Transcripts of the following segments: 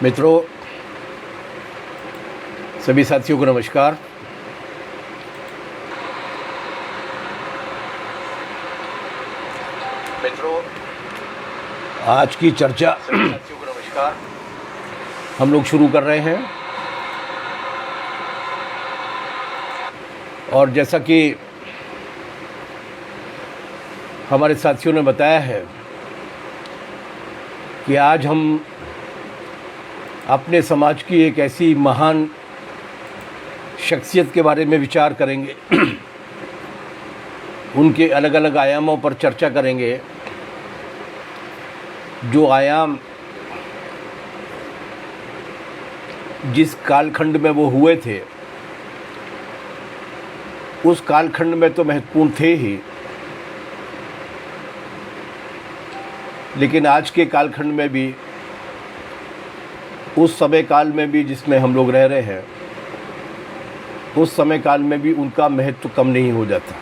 मित्रों, सभी साथियों को नमस्कार। आज की चर्चा सभी साथियों को नमस्कार हम लोग शुरू कर रहे हैं। और जैसा कि हमारे साथियों ने बताया है कि आज हम अपने समाज की एक ऐसी महान शख्सियत के बारे में विचार करेंगे, उनके अलग अलग आयामों पर चर्चा करेंगे। जो आयाम जिस कालखंड में वो हुए थे, उस कालखंड में तो महत्वपूर्ण थे ही, लेकिन आज के कालखंड में भी, उस समय काल में भी जिसमें हम लोग रह रहे हैं, उस समय काल में भी उनका महत्व कम नहीं हो जाता।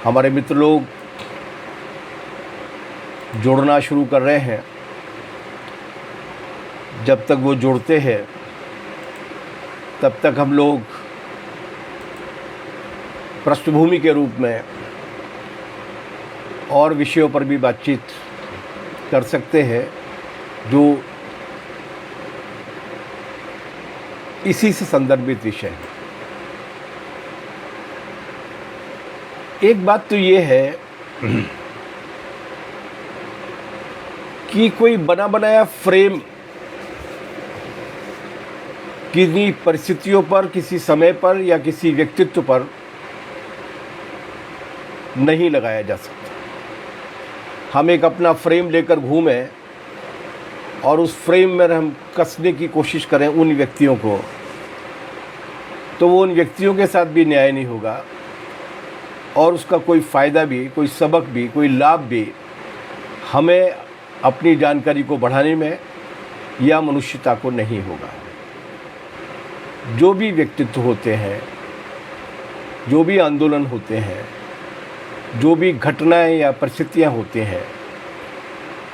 हमारे मित्र लोग जोड़ना शुरू कर रहे हैं। जब तक वो जोड़ते हैं तब तक हम लोग पृष्ठभूमि के रूप में और विषयों पर भी बातचीत कर सकते हैं जो इसी से संदर्भित विषय है। एक बात तो ये है कि कोई बना बनाया फ्रेम किन्हीं परिस्थितियों पर, किसी समय पर या किसी व्यक्तित्व पर नहीं लगाया जा सकता। हम एक अपना फ्रेम लेकर घूमें और उस फ्रेम में हम कसने की कोशिश करें उन व्यक्तियों को, तो वो उन व्यक्तियों के साथ भी न्याय नहीं होगा और उसका कोई फ़ायदा भी, कोई सबक भी, कोई लाभ भी हमें अपनी जानकारी को बढ़ाने में या मनुष्यता को नहीं होगा। जो भी व्यक्तित्व होते हैं, जो भी आंदोलन होते हैं, जो भी घटनाएं या परिस्थितियां होते हैं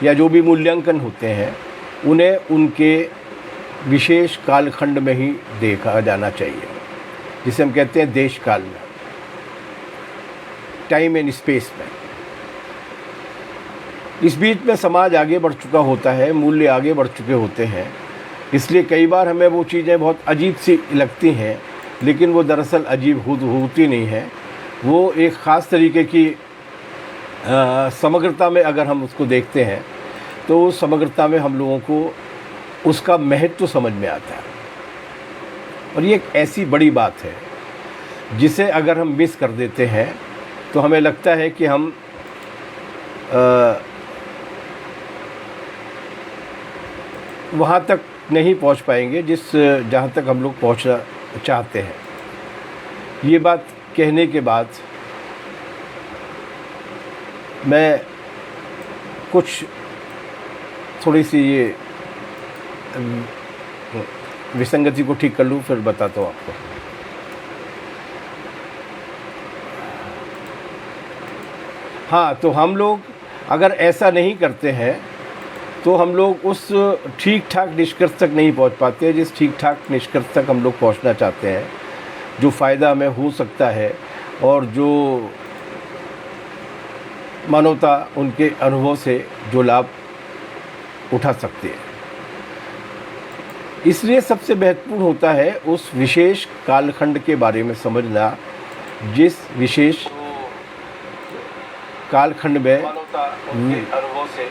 या जो भी मूल्यांकन होते हैं, उन्हें उनके विशेष कालखंड में ही देखा जाना चाहिए, जिसे हम कहते हैं देश काल में, टाइम एंड स्पेस में। इस बीच में समाज आगे बढ़ चुका होता है, मूल्य आगे बढ़ चुके होते हैं, इसलिए कई बार हमें वो चीज़ें बहुत अजीब सी लगती हैं, लेकिन वो दरअसल अजीब होती नहीं है। वो एक ख़ास तरीके की समग्रता में अगर हम उसको देखते हैं तो उस समग्रता में हम लोगों को उसका महत्व समझ में आता है। और ये एक ऐसी बड़ी बात है जिसे अगर हम मिस कर देते हैं तो हमें लगता है कि हम वहाँ तक नहीं पहुँच पाएंगे जहाँ तक हम लोग पहुँचना चाहते हैं। ये बात कहने के बाद मैं कुछ थोड़ी सी ये विसंगति को ठीक कर लूँ, फिर बताता हूँ आपको। हाँ, तो हम लोग अगर ऐसा नहीं करते हैं तो हम लोग उस ठीक ठाक निष्कर्ष तक नहीं पहुंच पाते जिस ठीक ठाक निष्कर्ष तक हम लोग पहुंचना चाहते हैं, जो फ़ायदा हमें हो सकता है और जो मानवता उनके अनुभव से जो लाभ उठा सकती है। इसलिए सबसे महत्वपूर्ण होता है उस विशेष कालखंड के बारे में समझना, जिस विशेष कालखंड में उनके अनुभव से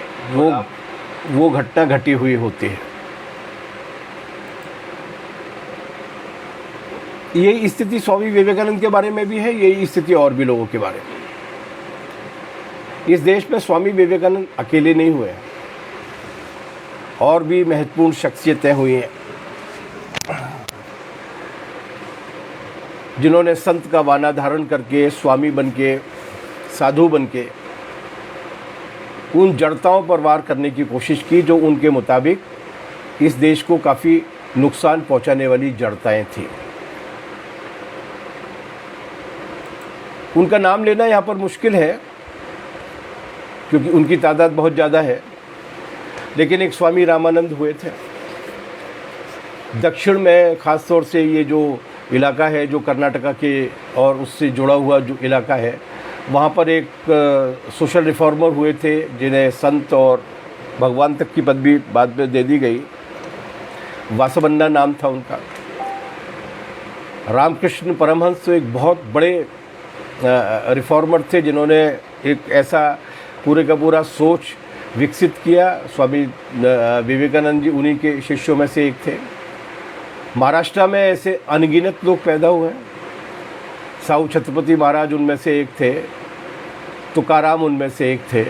वो घटना घटी हुई होती है। यही स्थिति स्वामी विवेकानंद के बारे में भी है, यही स्थिति और भी लोगों के बारे में। इस देश में स्वामी विवेकानंद अकेले नहीं हुए, और भी महत्वपूर्ण शख्सियतें हुई हैं जिन्होंने संत का वाना धारण करके, स्वामी बनके, साधु बनके उन जड़ताओं पर वार करने की कोशिश की जो उनके मुताबिक इस देश को काफ़ी नुकसान पहुंचाने वाली जड़ताएं थी। उनका नाम लेना यहाँ पर मुश्किल है क्योंकि उनकी तादाद बहुत ज़्यादा है। लेकिन एक स्वामी रामानंद हुए थे। दक्षिण में ख़ास तौर से ये जो इलाका है, जो कर्नाटका के और उससे जुड़ा हुआ जो इलाका है, वहाँ पर एक सोशल रिफॉर्मर हुए थे जिन्हें संत और भगवान तक की पदवी बाद में दे दी गई। वासवन्ना नाम था उनका। रामकृष्ण परमहंस तो एक बहुत बड़े रिफॉर्मर थे जिन्होंने एक ऐसा पूरे का पूरा सोच विकसित किया। स्वामी विवेकानंद जी उन्हीं के शिष्यों में से एक थे। महाराष्ट्र में ऐसे अनगिनत लोग पैदा हुए हैं। साहू छत्रपति महाराज उनमें से एक थे, तुकाराम उनमें से एक थे,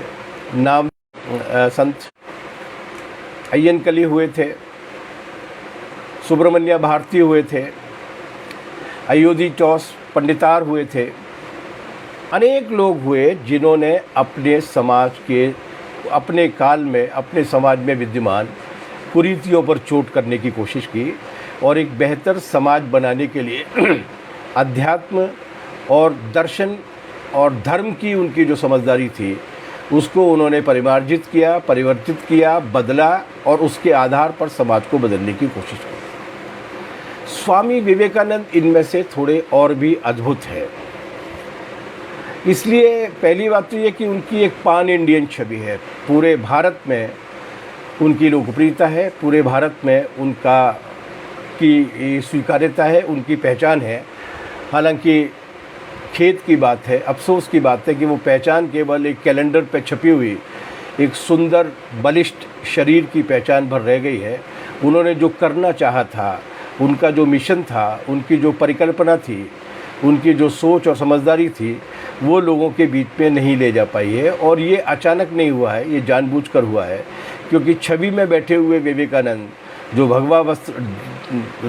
नाम संत अय्यनकली हुए थे, सुब्रमण्य भारती हुए थे, अयोधी चौस पंडितार हुए थे। अनेक लोग हुए जिन्होंने अपने समाज के, अपने काल में, अपने समाज में विद्यमान कुरीतियों पर चोट करने की कोशिश की और एक बेहतर समाज बनाने के लिए अध्यात्म और दर्शन और धर्म की उनकी जो समझदारी थी उसको उन्होंने परिमार्जित किया, परिवर्तित किया, बदला और उसके आधार पर समाज को बदलने की कोशिश की। स्वामी विवेकानंद इनमें से थोड़े और भी अद्भुत है। इसलिए पहली बात तो ये कि उनकी एक पान इंडियन छवि है। पूरे भारत में उनकी लोकप्रियता है, पूरे भारत में उनका की स्वीकार्यता है, उनकी पहचान है। हालांकि खेद की बात है, अफसोस की बात है कि वो पहचान केवल एक कैलेंडर पर छपी हुई एक सुंदर बलिष्ठ शरीर की पहचान भर रह गई है। उन्होंने जो करना चाहा था, उनका जो मिशन था, उनकी जो परिकल्पना थी, उनकी जो सोच और समझदारी थी, वो लोगों के बीच में नहीं ले जा पाई है। और ये अचानक नहीं हुआ है, ये जानबूझकर हुआ है। क्योंकि छवि में बैठे हुए विवेकानंद जो भगवा वस्त्र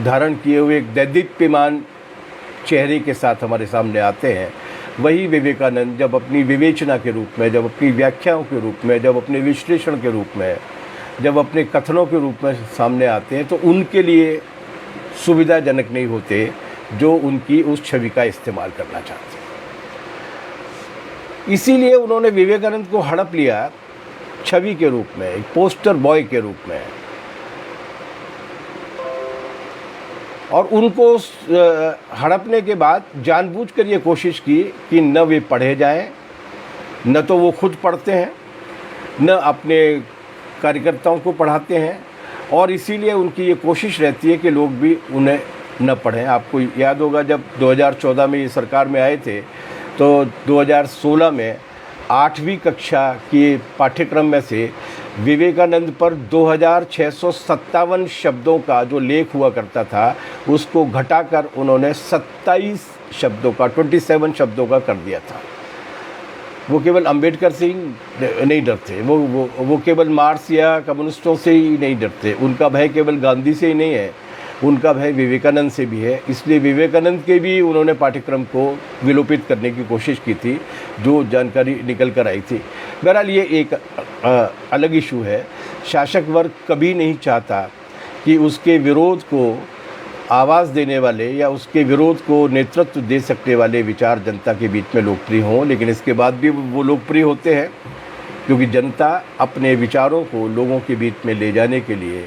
धारण किए हुए एक दैदीप्यमान चेहरे के साथ हमारे सामने आते हैं, वही विवेकानंद जब अपनी विवेचना के रूप में, जब अपनी व्याख्याओं के रूप में, जब अपने विश्लेषण के रूप में, जब अपने कथनों के रूप में सामने आते हैं तो उनके लिए सुविधाजनक नहीं होते जो उनकी उस छवि का इस्तेमाल करना चाहते हैं। इसीलिए उन्होंने विवेकानंद को हड़प लिया छवि के रूप में, एक पोस्टर बॉय के रूप में, और उनको हड़पने के बाद जानबूझकर ये कोशिश की कि न वे पढ़े जाएं, न तो वो खुद पढ़ते हैं, न अपने कार्यकर्ताओं को पढ़ाते हैं। और इसीलिए उनकी ये कोशिश रहती है कि लोग भी उन्हें न पढ़ें। आपको याद होगा जब 2014 में ये सरकार में आए थे तो 2016 में 8वीं कक्षा के पाठ्यक्रम में से विवेकानंद पर 2657 शब्दों का जो लेख हुआ करता था उसको घटाकर उन्होंने 27 शब्दों का 27 शब्दों का कर दिया था। वो केवल अंबेडकर से ही नहीं डरते, वो केवल मार्क्स या कम्युनिस्टों से ही नहीं डरते। उनका भय केवल गांधी से ही नहीं है, उनका भय विवेकानंद से भी है। इसलिए विवेकानंद के भी उन्होंने पाठ्यक्रम को विलोपित करने की कोशिश की थी, जो जानकारी निकल कर आई थी। बहरहाल ये एक अलग इशू है। शासक वर्ग कभी नहीं चाहता कि उसके विरोध को आवाज़ देने वाले या उसके विरोध को नेतृत्व दे सकने वाले विचार जनता के बीच में लोकप्रिय हों, लेकिन इसके बाद भी वो लोकप्रिय होते हैं क्योंकि जनता अपने विचारों को लोगों के बीच में ले जाने के लिए,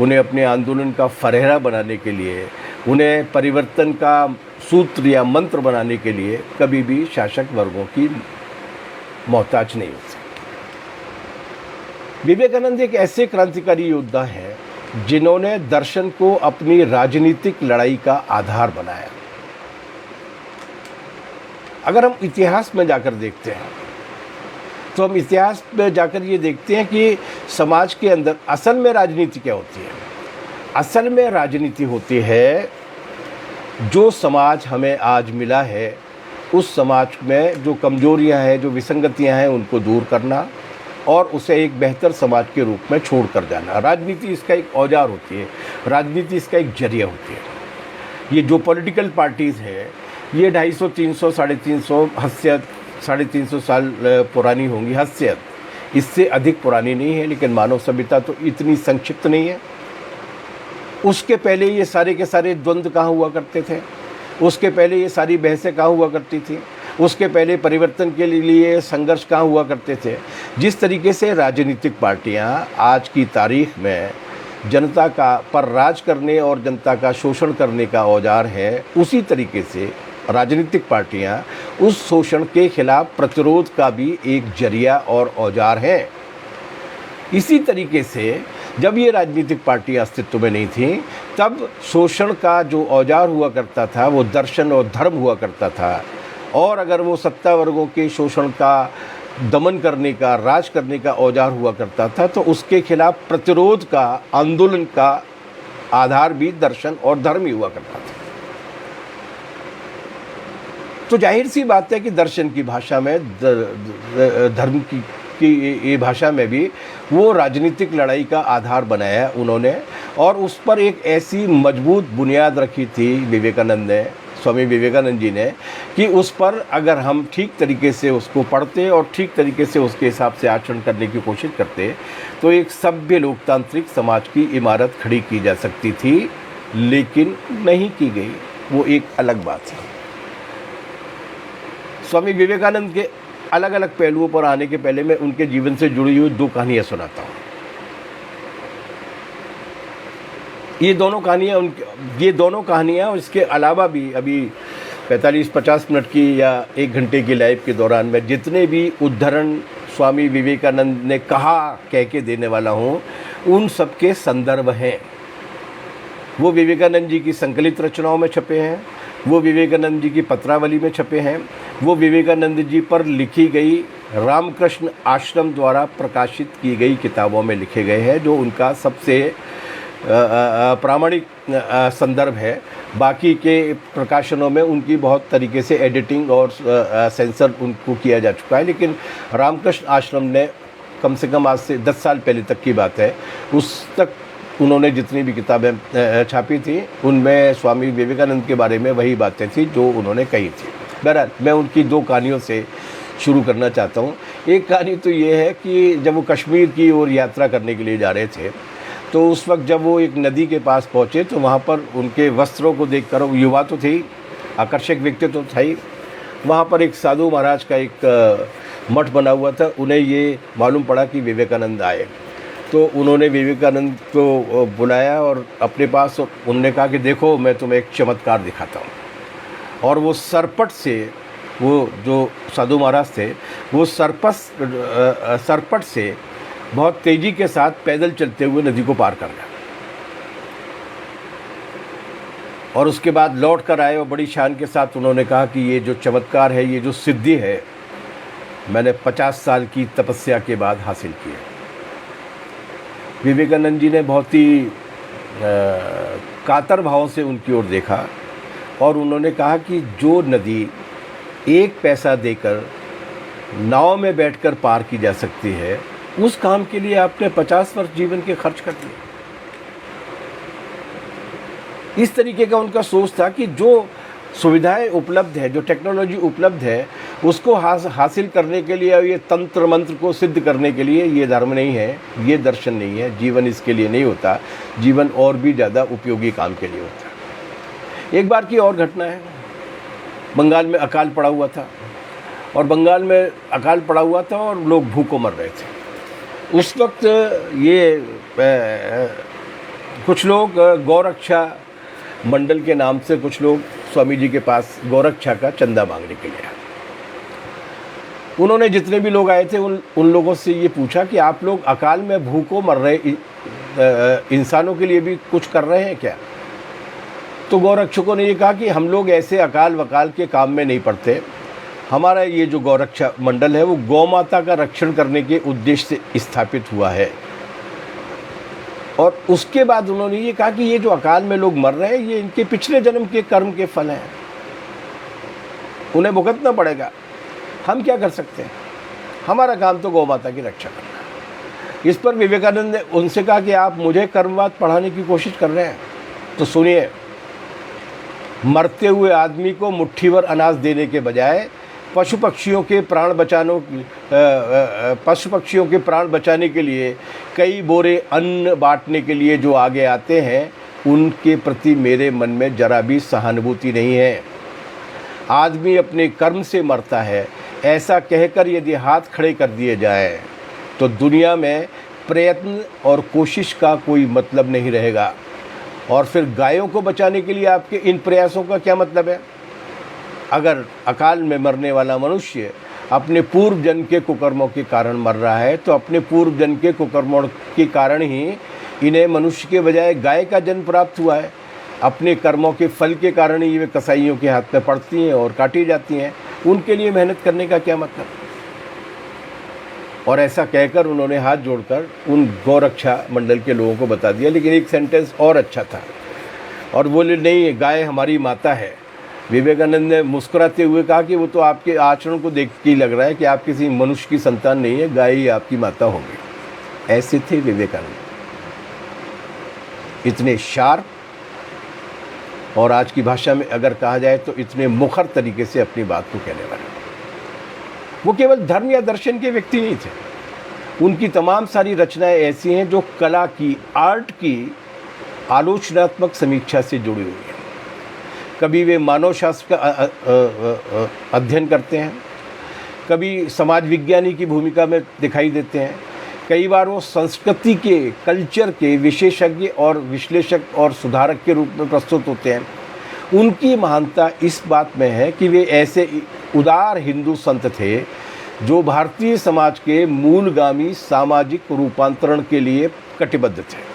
उन्हें अपने आंदोलन का फरहेरा बनाने के लिए, उन्हें परिवर्तन का सूत्र या मंत्र बनाने के लिए कभी भी शासक वर्गों की मोहताज नहीं हो सकती। विवेकानंद एक ऐसे क्रांतिकारी योद्धा हैं जिन्होंने दर्शन को अपनी राजनीतिक लड़ाई का आधार बनाया। अगर हम इतिहास में जाकर देखते हैं तो हम इतिहास में जाकर ये देखते हैं कि समाज के अंदर असल में राजनीति क्या होती है। असल में राजनीति होती है जो समाज हमें आज मिला है, उस समाज में जो कमजोरियां हैं, जो विसंगतियां हैं, उनको दूर करना और उसे एक बेहतर समाज के रूप में छोड़ कर जाना। राजनीति इसका एक औजार होती है, राजनीति इसका एक जरिया होती है। ये जो पॉलिटिकल पार्टीज़ हैं ये 250, 300, 350 हसीयत 350 साल पुरानी होंगी। हसीयत इससे अधिक पुरानी नहीं है, लेकिन मानव सभ्यता तो इतनी संक्षिप्त नहीं है। उसके पहले ये सारे के सारे द्वंद्व कहाँ हुआ करते थे, उसके पहले ये सारी बहसें कहाँ हुआ करती थी। उसके पहले परिवर्तन के लिए संघर्ष कहाँ हुआ करते थे। जिस तरीके से राजनीतिक पार्टियां आज की तारीख में जनता का पर राज करने और जनता का शोषण करने का औजार है, उसी तरीके से राजनीतिक पार्टियां उस शोषण के खिलाफ प्रतिरोध का भी एक जरिया और औजार है। इसी तरीके से जब ये राजनीतिक पार्टियां अस्तित्व में नहीं थीं, तब शोषण का जो औजार हुआ करता था वो दर्शन और धर्म हुआ करता था, और अगर वो सत्ता वर्गों के शोषण का दमन करने का, राज करने का औजार हुआ करता था, तो उसके खिलाफ प्रतिरोध का, आंदोलन का आधार भी दर्शन और धर्म ही हुआ करता था। तो जाहिर सी बात है कि दर्शन की भाषा में, धर्म की ये भाषा में भी वो राजनीतिक लड़ाई का आधार बनाया उन्होंने, और उस पर एक ऐसी मजबूत बुनियाद रखी थी विवेकानंद ने, स्वामी विवेकानंद जी ने, कि उस पर अगर हम ठीक तरीके से उसको पढ़ते और ठीक तरीके से उसके हिसाब से आचरण करने की कोशिश करते, तो एक सभ्य लोकतांत्रिक समाज की इमारत खड़ी की जा सकती थी, लेकिन नहीं की गई। वो एक अलग बात है। स्वामी विवेकानंद के अलग अलग पहलुओं पर आने के पहले मैं उनके जीवन से जुड़ी हुई दो कहानियाँ सुनाता हूँ। ये दोनों कहानियाँ इसके अलावा भी अभी 45-50 मिनट की या 1 घंटे की लाइव के दौरान मैं जितने भी उद्धरण स्वामी विवेकानंद ने कह के देने वाला हूँ, उन सब के संदर्भ हैं। वो विवेकानंद जी की संकलित रचनाओं में छपे हैं, वो विवेकानंद जी की पत्रावली में छपे हैं, वो विवेकानंद जी पर लिखी गई रामकृष्ण आश्रम द्वारा प्रकाशित की गई किताबों में लिखे गए हैं, जो उनका सबसे प्रामाणिक संदर्भ है। बाकी के प्रकाशनों में उनकी बहुत तरीके से एडिटिंग और सेंसर उनको किया जा चुका है, लेकिन रामकृष्ण आश्रम ने कम से कम आज से 10 साल पहले तक की बात है, उस तक उन्होंने जितनी भी किताबें छापी थी, उनमें स्वामी विवेकानंद के बारे में वही बातें थी जो उन्होंने कही थी। बहरहाल मैं उनकी 2 कहानियों से शुरू करना चाहता हूँ। एक कहानी तो ये है कि जब वो कश्मीर की ओर यात्रा करने के लिए जा रहे थे, तो उस वक्त जब वो एक नदी के पास पहुँचे, तो वहाँ पर उनके वस्त्रों को देखकर, युवा तो थे, आकर्षक व्यक्तित्व था ही, वहाँ पर एक साधु महाराज का एक मठ बना हुआ था। उन्हें ये मालूम पड़ा कि विवेकानंद आए, तो उन्होंने विवेकानंद को बुलाया और अपने पास उन्होंने कहा कि देखो, मैं तुम्हें एक चमत्कार दिखाता हूँ। और वो सरपट से, वो जो साधु महाराज थे, वो सरपट से बहुत तेज़ी के साथ पैदल चलते हुए नदी को पार कर गए, और उसके बाद लौट कर आए और बड़ी शान के साथ उन्होंने कहा कि ये जो चमत्कार है, ये जो सिद्धि है, मैंने 50 साल की तपस्या के बाद हासिल की है। विवेकानंद जी ने बहुत ही कातर भाव से उनकी ओर देखा और उन्होंने कहा कि जो नदी 1 पैसा देकर नाव में बैठकर पार की जा सकती है, उस काम के लिए आपने 50 वर्ष जीवन के खर्च कर दिए। इस तरीके का उनका सोच था कि जो सुविधाएं उपलब्ध है, जो टेक्नोलॉजी उपलब्ध है, उसको हासिल करने के लिए, ये तंत्र मंत्र को सिद्ध करने के लिए, ये धर्म नहीं है, ये दर्शन नहीं है, जीवन इसके लिए नहीं होता। जीवन और भी ज़्यादा उपयोगी काम के लिए होता है। एक बार की और घटना है, बंगाल में अकाल पड़ा हुआ था, और बंगाल में अकाल पड़ा हुआ था और लोग भूखों मर रहे थे। उस वक्त ये कुछ लोग गौरक्षा मंडल के नाम से कुछ लोग स्वामी जी के पास गौरक्षा का चंदा मांगने के लिए आए। उन्होंने जितने भी लोग आए थे उन लोगों से ये पूछा कि आप लोग अकाल में भूखों मर रहे इंसानों के लिए भी कुछ कर रहे हैं क्या? तो गौरक्षकों ने ये कहा कि हम लोग ऐसे अकाल वकाल के काम में नहीं पड़ते। हमारा ये जो गौरक्षा मंडल है वो गौ माता का रक्षण करने के उद्देश्य से स्थापित हुआ है। और उसके बाद उन्होंने ये कहा कि ये जो अकाल में लोग मर रहे हैं, ये इनके पिछले जन्म के कर्म के फल हैं, उन्हें भुगतना पड़ेगा। हम क्या कर सकते हैं? हमारा काम तो गौ माता की रक्षा करना है। इस पर विवेकानंद ने उनसे कहा कि आप मुझे कर्मवाद पढ़ाने की कोशिश कर रहे हैं, तो सुनिए, मरते हुए आदमी को मुट्ठी भर अनाज देने के बजाय पशु पक्षियों के प्राण बचाने के लिए कई बोरे अन्न बांटने के लिए जो आगे आते हैं, उनके प्रति मेरे मन में जरा भी सहानुभूति नहीं है। आदमी अपने कर्म से मरता है, ऐसा कहकर यदि हाथ खड़े कर दिए जाए तो दुनिया में प्रयत्न और कोशिश का कोई मतलब नहीं रहेगा। और फिर गायों को बचाने के लिए आपके इन प्रयासों का क्या मतलब है? अगर अकाल में मरने वाला मनुष्य अपने पूर्व जन्म के कुकर्मों के कारण मर रहा है तो अपने पूर्व जन्म के कुकर्मों के कारण ही इन्हें मनुष्य के बजाय गाय का जन्म प्राप्त हुआ है। अपने कर्मों के फल के कारण ही वे कसाईयों के हाथ में पड़ती हैं और काटी जाती हैं। उनके लिए मेहनत करने का क्या मतलब? और ऐसा कहकर उन्होंने हाथ जोड़कर उन गौरक्षा मंडल के लोगों को बता दिया। लेकिन एक सेंटेंस और अच्छा था, और बोले नहीं, गाय हमारी माता है। विवेकानंद ने मुस्कुराते हुए कहा कि वो तो आपके आचरण को देख के ही लग रहा है कि आप किसी मनुष्य की संतान नहीं है, गाय ही आपकी माता होगी। ऐसे थे विवेकानंद, इतने शार्प, और आज की भाषा में अगर कहा जाए तो इतने मुखर तरीके से अपनी बात को कहने वाले। वो केवल धर्म या दर्शन के व्यक्ति नहीं थे, उनकी तमाम सारी रचनाएं ऐसी हैं जो कला की, आर्ट की आलोचनात्मक समीक्षा से जुड़ी हुई है। कभी वे मानव शास्त्र का अध्ययन करते हैं, कभी समाज विज्ञानी की भूमिका में दिखाई देते हैं, कई बार वो संस्कृति के, कल्चर के विशेषज्ञ और विश्लेषक और सुधारक के रूप में प्रस्तुत होते हैं। उनकी महानता इस बात में है कि वे ऐसे उदार हिंदू संत थे जो भारतीय समाज के मूलगामी सामाजिक रूपांतरण के लिए कटिबद्ध थे।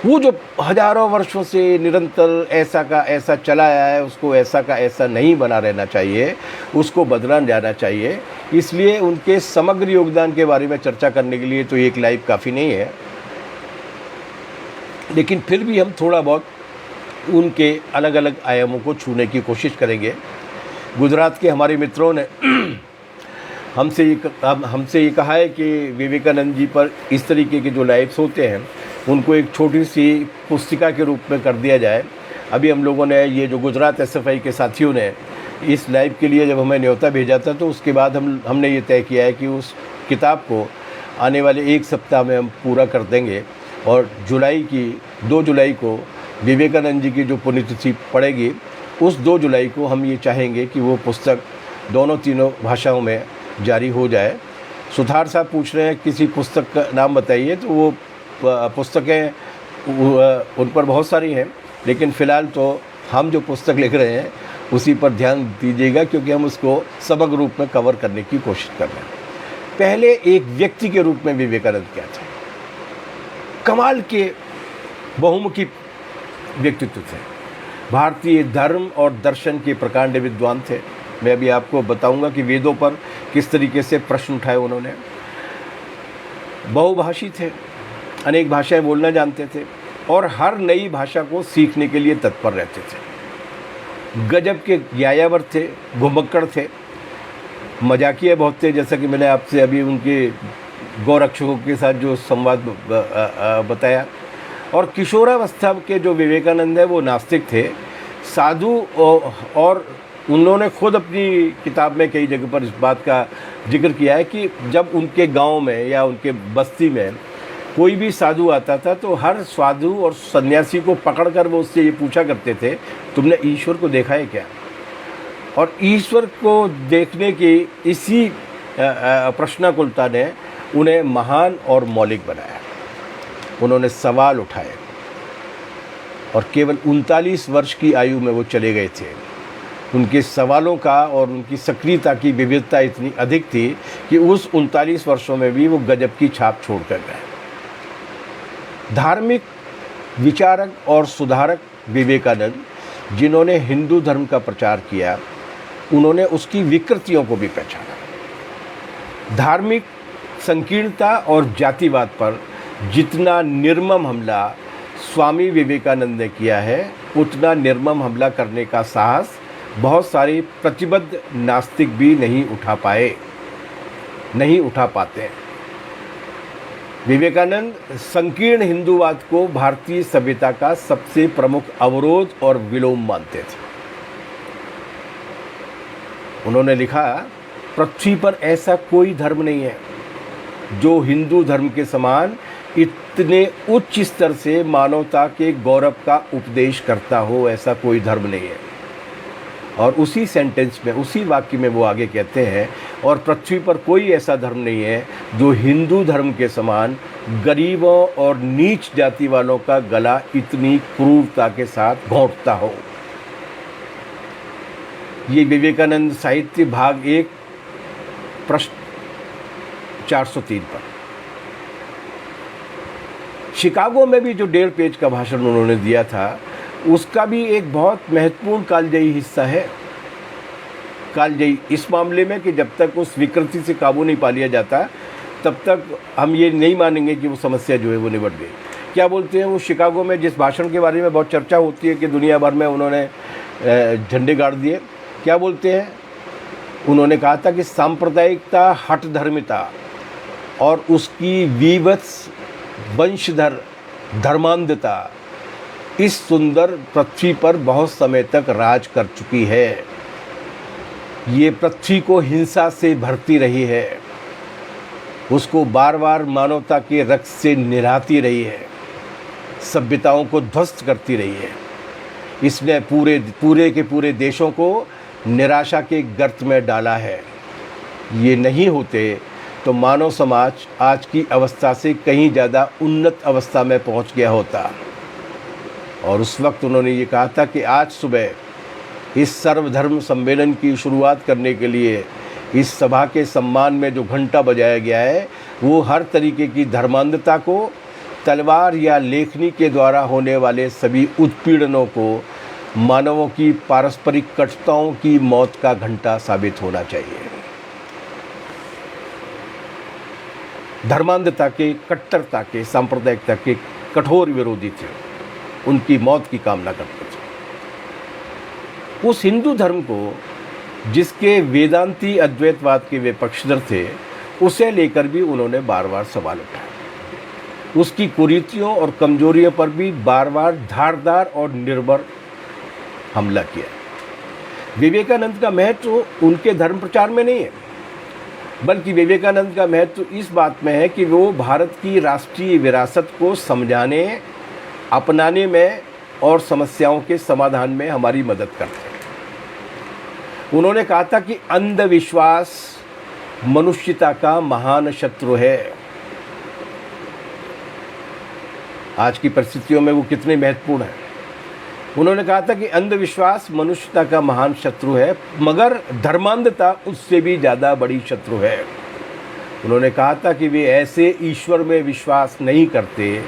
वो जो हजारों वर्षों से निरंतर ऐसा का ऐसा चला आया है, उसको ऐसा का ऐसा नहीं बना रहना चाहिए, उसको बदला जाना चाहिए। इसलिए उनके समग्र योगदान के बारे में चर्चा करने के लिए तो एक लाइव काफ़ी नहीं है, लेकिन फिर भी हम थोड़ा बहुत उनके अलग अलग आयामों को छूने की कोशिश करेंगे। गुजरात के हमारे मित्रों ने हमसे ये कहा है कि विवेकानंद जी पर इस तरीके के जो लाइव्स होते हैं उनको एक छोटी सी पुस्तिका के रूप में कर दिया जाए। अभी हम लोगों ने, ये जो गुजरात एसएफआई के साथियों ने इस लाइव के लिए जब हमें न्योता भेजा था, तो उसके बाद हमने ये तय किया है कि उस किताब को आने वाले एक सप्ताह में हम पूरा कर देंगे। और 2 जुलाई को विवेकानंद जी की जो पुण्यतिथि पड़ेगी, उस 2 जुलाई को हम ये चाहेंगे कि वो पुस्तक तीनों भाषाओं में जारी हो जाए। सुथार साहब पूछ रहे हैं किसी पुस्तक का नाम बताइए, तो वो पुस्तकें उन पर बहुत सारी हैं, लेकिन फ़िलहाल तो हम जो पुस्तक लिख रहे हैं उसी पर ध्यान दीजिएगा, क्योंकि हम उसको समग्र रूप में कवर करने की कोशिश कर रहे हैं। पहले एक व्यक्ति के रूप में विवेकानंद क्या थे? कमाल के बहुमुखी व्यक्तित्व थे। भारतीय धर्म और दर्शन के प्रकांड विद्वान थे। मैं अभी आपको बताऊंगा कि वेदों पर किस तरीके से प्रश्न उठाए उन्होंने। बहुभाषी थे, अनेक भाषाएं बोलना जानते थे और हर नई भाषा को सीखने के लिए तत्पर रहते थे। गजब के यायावर थे, घुमक्कड़ थे, मजाकिया बहुत थे, जैसा कि मैंने आपसे अभी उनके गौरक्षकों के साथ जो संवाद बताया। और किशोरावस्था के जो विवेकानंद है वो नास्तिक थे, साधु, और उन्होंने खुद अपनी किताब में कई जगह पर इस बात का जिक्र किया है कि जब उनके गांव में या उनके बस्ती में कोई भी साधु आता था तो हर साधु और सन्यासी को पकड़कर वो उससे ये पूछा करते थे, तुमने ईश्वर को देखा है क्या? और ईश्वर को देखने की इसी प्रश्नाकुलता ने उन्हें महान और मौलिक बनाया। उन्होंने सवाल उठाए और केवल 39 वर्ष की आयु में वो चले गए थे। उनके सवालों का और उनकी सक्रियता की विविधता इतनी अधिक थी कि उस 39 वर्षों में भी वो गजब की छाप छोड़ कर गए। धार्मिक विचारक और सुधारक विवेकानंद, जिन्होंने हिंदू धर्म का प्रचार किया, उन्होंने उसकी विकृतियों को भी पहचाना। धार्मिक संकीर्णता और जातिवाद पर जितना निर्मम हमला स्वामी विवेकानंद ने किया है, उतना निर्मम हमला करने का साहस बहुत सारे प्रतिबद्ध नास्तिक भी नहीं उठा पाते हैं। विवेकानंद संकीर्ण हिंदूवाद को भारतीय सभ्यता का सबसे प्रमुख अवरोध और विलोम मानते थे। उन्होंने लिखा, पृथ्वी पर ऐसा कोई धर्म नहीं है जो हिंदू धर्म के समान इतने उच्च स्तर से मानवता के गौरव का उपदेश करता हो, ऐसा कोई धर्म नहीं है। और उसी सेंटेंस में, उसी वाक्य में वो आगे कहते हैं, और पृथ्वी पर कोई ऐसा धर्म नहीं है जो हिंदू धर्म के समान गरीबों और नीच जाति वालों का गला इतनी क्रूरता के साथ घोंटता हो। ये विवेकानंद साहित्य भाग 1 पृष्ठ 403 पर। शिकागो में भी जो 1.5 पेज का भाषण उन्होंने दिया था, उसका भी एक बहुत महत्वपूर्ण कालजयी हिस्सा है। कालजयी इस मामले में कि जब तक उस विकृति से काबू नहीं पा लिया जाता, तब तक हम ये नहीं मानेंगे कि वो समस्या जो है वो निबट गई। क्या बोलते हैं वो शिकागो में, जिस भाषण के बारे में बहुत चर्चा होती है कि दुनिया भर में उन्होंने झंडे गाड़ दिए, क्या बोलते हैं? उन्होंने कहा था कि सांप्रदायिकता, हठ धर्मिता और उसकी विवत्स वंशधर धर्मांधता इस सुंदर पृथ्वी पर बहुत समय तक राज कर चुकी है। ये पृथ्वी को हिंसा से भरती रही है, उसको बार बार मानवता के रक्त से निराती रही है, सभ्यताओं को ध्वस्त करती रही है। इसने पूरे के पूरे देशों को निराशा के गर्त में डाला है। ये नहीं होते तो मानव समाज आज की अवस्था से कहीं ज़्यादा उन्नत अवस्था में पहुंच गया होता। और उस वक्त उन्होंने ये कहा था कि आज सुबह इस सर्वधर्म सम्मेलन की शुरुआत करने के लिए इस सभा के सम्मान में जो घंटा बजाया गया है, वो हर तरीके की धर्मांधता को, तलवार या लेखनी के द्वारा होने वाले सभी उत्पीड़नों को, मानवों की पारस्परिक कटुताओं की मौत का घंटा साबित होना चाहिए। धर्मांधता के, कट्टरता के, सांप्रदायिकता के कठोर विरोधी थे, उनकी मौत की कामना करते थे। उस हिंदू धर्म को, जिसके वेदांती अद्वैतवाद के वे पक्षधर थे, उसे लेकर भी उन्होंने बार बार सवाल उठाए। उसकी कुरीतियों और कमजोरियों पर भी बार बार धारदार और निर्भर हमला किया। विवेकानंद का महत्व उनके धर्म प्रचार में नहीं है, बल्कि विवेकानंद का महत्व इस बात में है कि वो भारत की राष्ट्रीय विरासत को समझाने, अपनाने में और समस्याओं के समाधान में हमारी मदद करते हैं। उन्होंने कहा था कि अंधविश्वास मनुष्यता का महान शत्रु है। आज की परिस्थितियों में वो कितने महत्वपूर्ण है। उन्होंने कहा था कि अंधविश्वास मनुष्यता का महान शत्रु है, मगर धर्मांधता उससे भी ज़्यादा बड़ी शत्रु है। उन्होंने कहा था कि वे ऐसे ईश्वर में विश्वास नहीं करते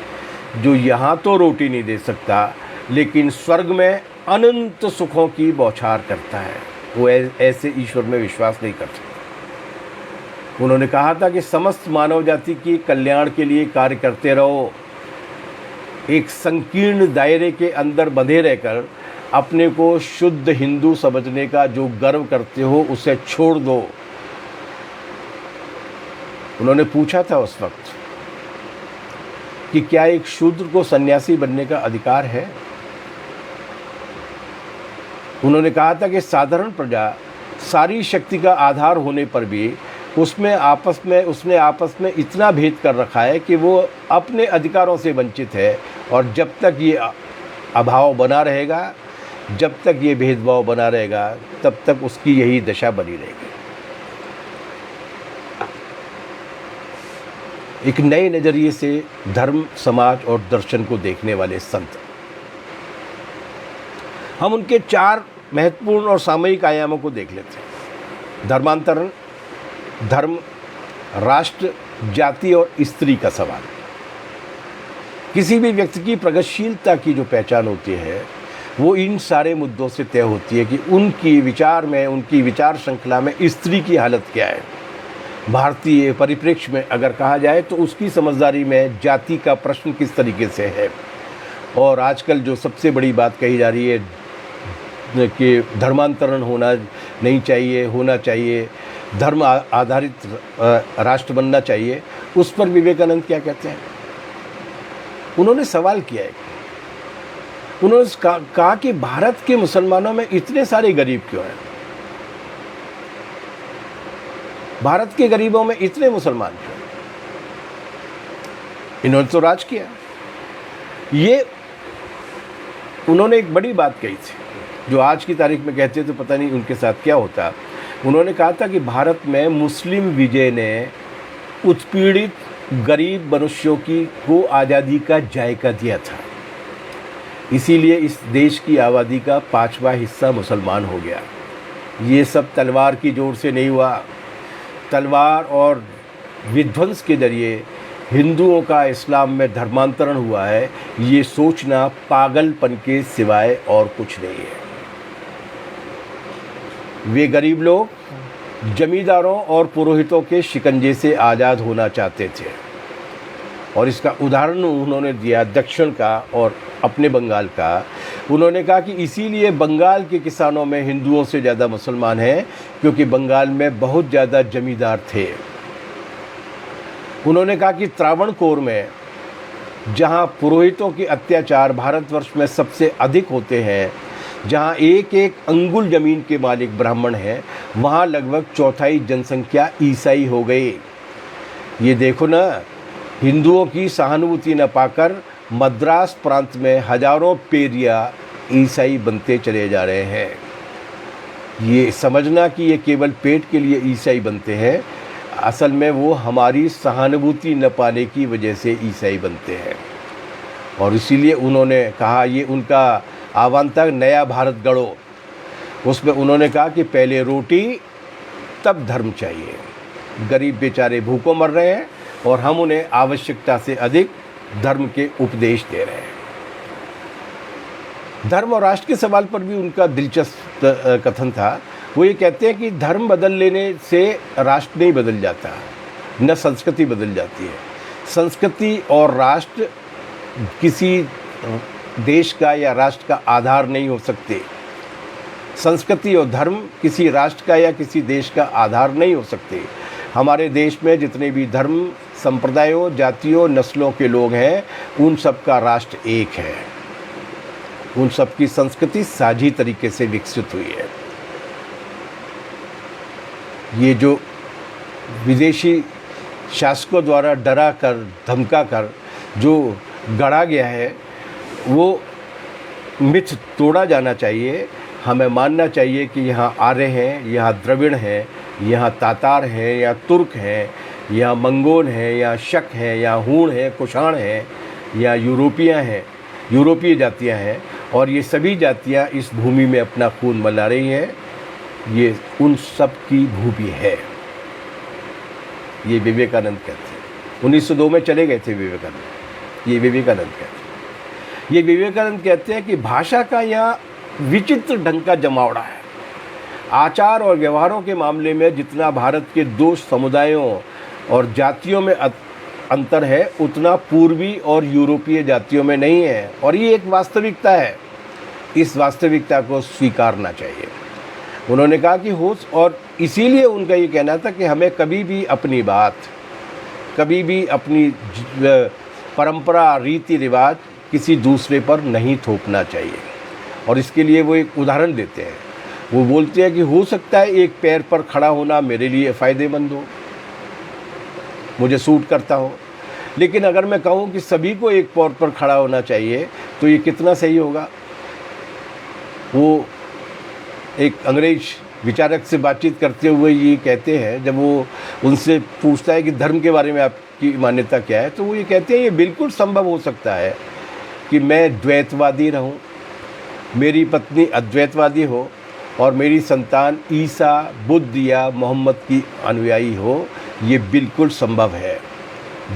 जो यहाँ तो रोटी नहीं दे सकता, लेकिन स्वर्ग में अनंत सुखों की बौछार करता है। वो ऐसे ईश्वर में विश्वास नहीं करते। उन्होंने कहा था कि समस्त मानव जाति की कल्याण के लिए कार्य करते रहो। एक संकीर्ण दायरे के अंदर बंधे रहकर अपने को शुद्ध हिंदू समझने का जो गर्व करते हो, उसे छोड़ दो। उन्होंने पूछा था उस वक्त कि क्या एक शूद्र को सन्यासी बनने का अधिकार है? उन्होंने कहा था कि साधारण प्रजा सारी शक्ति का आधार होने पर भी उसने आपस में इतना भेद कर रखा है कि वो अपने अधिकारों से वंचित है। और जब तक ये अभाव बना रहेगा, जब तक ये भेदभाव बना रहेगा, तब तक उसकी यही दशा बनी रहेगी। एक नए नज़रिए से धर्म, समाज और दर्शन को देखने वाले संत। हम उनके 4 महत्वपूर्ण और सामयिक आयामों को देख लेते हैं। धर्मांतरण, धर्म, राष्ट्र, जाति और स्त्री का सवाल। किसी भी व्यक्ति की प्रगतिशीलता की जो पहचान होती है, वो इन सारे मुद्दों से तय होती है कि उनकी विचार में, उनकी विचार श्रृंखला में स्त्री की हालत क्या है। भारतीय परिप्रेक्ष्य में अगर कहा जाए तो उसकी समझदारी में जाति का प्रश्न किस तरीके से है। और आजकल जो सबसे बड़ी बात कही जा रही है कि धर्मांतरण होना नहीं चाहिए, होना चाहिए, धर्म आधारित राष्ट्र बनना चाहिए, उस पर विवेकानंद क्या कहते हैं? उन्होंने सवाल किया है, उन्होंने कहा कि भारत के मुसलमानों में इतने सारे गरीब क्यों हैं? भारत के गरीबों में इतने मुसलमान क्यों? इन्होंने तो राज किया। ये उन्होंने एक बड़ी बात कही थी जो आज की तारीख में कहते तो पता नहीं उनके साथ क्या होता। उन्होंने कहा था कि भारत में मुस्लिम विजय ने उत्पीड़ित गरीब मनुष्यों को आज़ादी का जायका दिया था, इसीलिए इस देश की आबादी का 5वां हिस्सा मुसलमान हो गया। ये सब तलवार की जोर से नहीं हुआ। तलवार और विध्वंस के जरिए हिंदुओं का इस्लाम में धर्मांतरण हुआ है, ये सोचना पागलपन के सिवाय और कुछ नहीं है। वे गरीब लोग जमींदारों और पुरोहितों के शिकंजे से आज़ाद होना चाहते थे, और इसका उदाहरण उन्होंने दिया दक्षिण का और अपने बंगाल का। उन्होंने कहा कि इसीलिए बंगाल के किसानों में हिंदुओं से ज़्यादा मुसलमान हैं, क्योंकि बंगाल में बहुत ज़्यादा जमींदार थे। उन्होंने कहा कि त्रावणकोर में जहाँ पुरोहितों के अत्याचार भारतवर्ष में सबसे अधिक होते हैं, जहाँ एक एक अंगुल ज़मीन के मालिक ब्राह्मण हैं, वहाँ लगभग 1/4 जनसंख्या ईसाई हो गई। ये देखो ना, हिंदुओं की सहानुभूति न पाकर मद्रास प्रांत में हजारों पेरिया ईसाई बनते चले जा रहे हैं। ये समझना कि ये केवल पेट के लिए ईसाई बनते हैं, असल में वो हमारी सहानुभूति न पाने की वजह से ईसाई बनते हैं। और इसीलिए उन्होंने कहा, ये उनका आह्वान था, नया भारत गढ़ो। उसमें उन्होंने कहा कि पहले रोटी तब धर्म चाहिए। गरीब बेचारे भूखों मर रहे हैं और हम उन्हें आवश्यकता से अधिक धर्म के उपदेश दे रहे हैं। धर्म और राष्ट्र के सवाल पर भी उनका दिलचस्प कथन था। वो ये कहते हैं कि धर्म बदल लेने से राष्ट्र नहीं बदल जाता, न संस्कृति बदल जाती है। संस्कृति और राष्ट्र किसी देश का या राष्ट्र का आधार नहीं हो सकते। संस्कृति और धर्म किसी राष्ट्र का या किसी देश का आधार नहीं हो सकते। हमारे देश में जितने भी धर्म, संप्रदायों, जातियों, नस्लों के लोग हैं, उन सब का राष्ट्र एक है। उन सब की संस्कृति साझी तरीके से विकसित हुई है। ये जो विदेशी शासकों द्वारा डरा कर, धमका कर जो गढ़ा गया है, वो मिथ तोड़ा जाना चाहिए। हमें मानना चाहिए कि यहाँ आर्य हैं, यहाँ द्रविड़ हैं, यहाँ तातार हैं, यहाँ तुर्क हैं, यहाँ मंगोल हैं, यहाँ शक हैं, यहाँ हूण हैं, कुषाण हैं, यहाँ यूरोपीय जातियाँ हैं, और ये सभी जातियाँ इस भूमि में अपना खून मला रही हैं। ये उन सब की भूमि है। ये विवेकानंद कहते हैं। 1902 में चले गए थे विवेकानंद। ये विवेकानंद कहते हैं। ये विवेकानंद कहते हैं कि भाषा का यहाँ विचित्र ढंग का जमावड़ा है। आचार और व्यवहारों के मामले में जितना भारत के 2 समुदायों और जातियों में अंतर है, उतना पूर्वी और यूरोपीय जातियों में नहीं है, और ये एक वास्तविकता है। इस वास्तविकता को स्वीकारना चाहिए। उन्होंने कहा कि होश, और इसीलिए उनका ये कहना था कि हमें कभी भी अपनी बात, कभी भी अपनी परंपरा, रीति रिवाज किसी दूसरे पर नहीं थोपना चाहिए। और इसके लिए वो एक उदाहरण देते हैं। वो बोलते हैं कि हो सकता है एक पैर पर खड़ा होना मेरे लिए फ़ायदेमंद हो, मुझे सूट करता हो, लेकिन अगर मैं कहूँ कि सभी को एक पैर पर खड़ा होना चाहिए तो ये कितना सही होगा। वो एक अंग्रेज विचारक से बातचीत करते हुए ये कहते हैं, जब वो उनसे पूछता है कि धर्म के बारे में आपकी मान्यता क्या है, तो वो ये कहते हैं ये बिल्कुल संभव हो सकता है कि मैं द्वैतवादी रहूं, मेरी पत्नी अद्वैतवादी हो और मेरी संतान ईसा, बुद्ध या मोहम्मद की अनुयायी हो। ये बिल्कुल संभव है।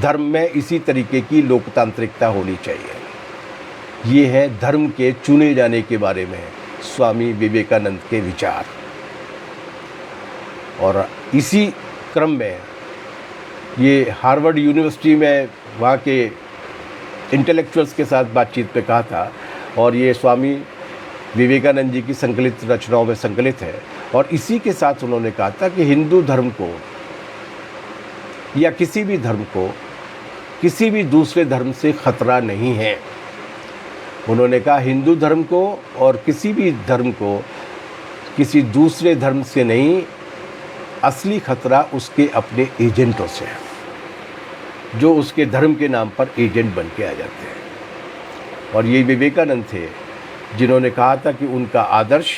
धर्म में इसी तरीके की लोकतांत्रिकता होनी चाहिए। ये है धर्म के चुने जाने के बारे में स्वामी विवेकानंद के विचार। और इसी क्रम में ये हार्वर्ड यूनिवर्सिटी में वहाँ के इंटेलेक्चुअल्स के साथ बातचीत पे कहा था, और ये स्वामी विवेकानंद जी की संकलित रचनाओं में संकलित है। और इसी के साथ उन्होंने कहा था कि हिंदू धर्म को या किसी भी धर्म को किसी भी दूसरे धर्म से खतरा नहीं है। उन्होंने कहा हिंदू धर्म को और किसी भी धर्म को किसी दूसरे धर्म से नहीं, असली खतरा उसके अपने एजेंटों से है। जो उसके धर्म के नाम पर एजेंट बन के आ जाते हैं। और ये विवेकानंद थे जिन्होंने कहा था कि उनका आदर्श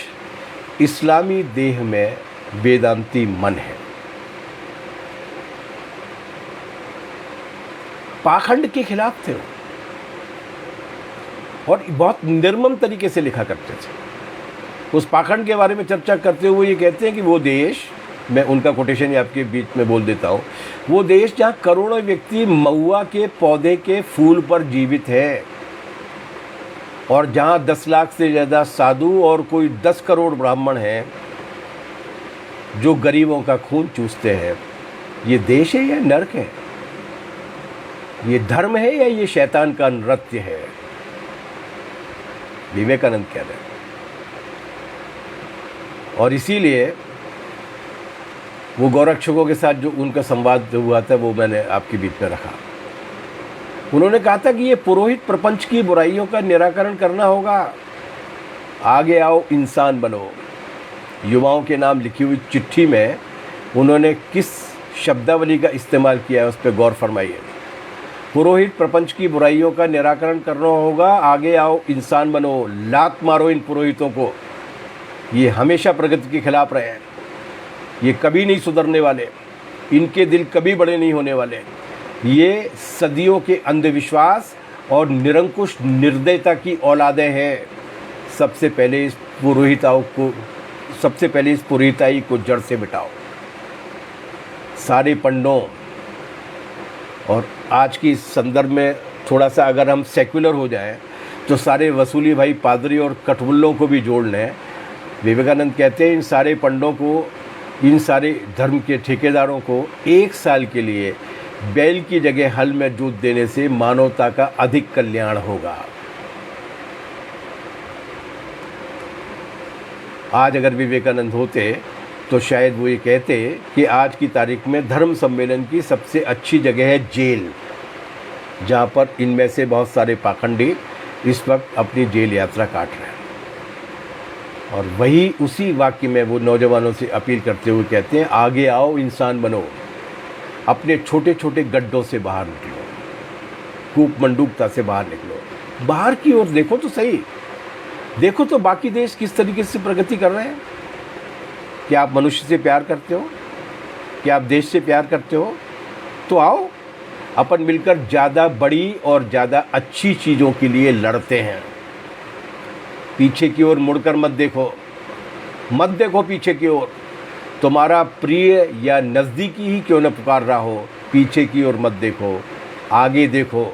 इस्लामी देह में वेदांती मन है। पाखंड के खिलाफ थे और बहुत निर्मम तरीके से लिखा करते थे। उस पाखंड के बारे में चर्चा करते हुए ये कहते हैं कि वो देश, मैं उनका कोटेशन आपके बीच में बोल देता हूँ, वो देश जहाँ करोड़ों व्यक्ति महुआ के पौधे के फूल पर जीवित है और जहाँ 10 लाख से ज़्यादा साधु और कोई 10 करोड़ ब्राह्मण हैं जो गरीबों का खून चूसते हैं, ये देश है या नरक है? ये धर्म है या ये शैतान का नृत्य है? विवेकानंद कह रहे हैं। और इसीलिए वो गौरक्षकों के साथ जो उनका संवाद हुआ था वो मैंने आपके बीच में रखा। उन्होंने कहा था कि ये पुरोहित प्रपंच की बुराइयों का निराकरण करना होगा। आगे आओ, इंसान बनो। युवाओं के नाम लिखी हुई चिट्ठी में उन्होंने किस शब्दावली का इस्तेमाल किया है उस पर गौर फरमाइए। पुरोहित प्रपंच की बुराइयों का निराकरण करना होगा, आगे आओ, इंसान बनो। लात मारो इन पुरोहितों को। ये हमेशा प्रगति के खिलाफ रहे हैं, ये कभी नहीं सुधरने वाले, इनके दिल कभी बड़े नहीं होने वाले। ये सदियों के अंधविश्वास और निरंकुश निर्दयता की औलादें हैं। सबसे पहले इस पुरोहिताई को जड़ से मिटाओ। सारे पंडों, और आज की संदर्भ में थोड़ा सा अगर हम सेक्युलर हो जाएं तो सारे वसूली भाई पादरी और कटबुल्लों को भी जोड़ लें। विवेकानंद कहते हैं इन सारे पंडों को, इन सारे धर्म के ठेकेदारों को 1 साल के लिए बैल की जगह हल में जोत देने से मानवता का अधिक कल्याण होगा। आज अगर विवेकानंद होते तो शायद वो ये कहते कि आज की तारीख में धर्म सम्मेलन की सबसे अच्छी जगह है जेल, जहाँ पर इनमें से बहुत सारे पाखंडी इस वक्त अपनी जेल यात्रा काट रहे हैं। और वही उसी वाक्य में वो नौजवानों से अपील करते हुए कहते हैं, आगे आओ, इंसान बनो। अपने छोटे छोटे गड्ढों से बाहर निकलो, कूप मंडूकता से बाहर निकलो। बाहर की ओर देखो तो सही, देखो तो बाकी देश किस तरीके से प्रगति कर रहे हैं। क्या आप मनुष्य से प्यार करते हो? क्या आप देश से प्यार करते हो? तो आओ, अपन मिलकर ज़्यादा बड़ी और ज़्यादा अच्छी चीज़ों के लिए लड़ते हैं। पीछे की ओर मुड़कर मत देखो, मत देखो पीछे की ओर। तुम्हारा प्रिय या नज़दीकी ही क्यों न पुकार रहा हो, पीछे की ओर मत देखो, आगे देखो,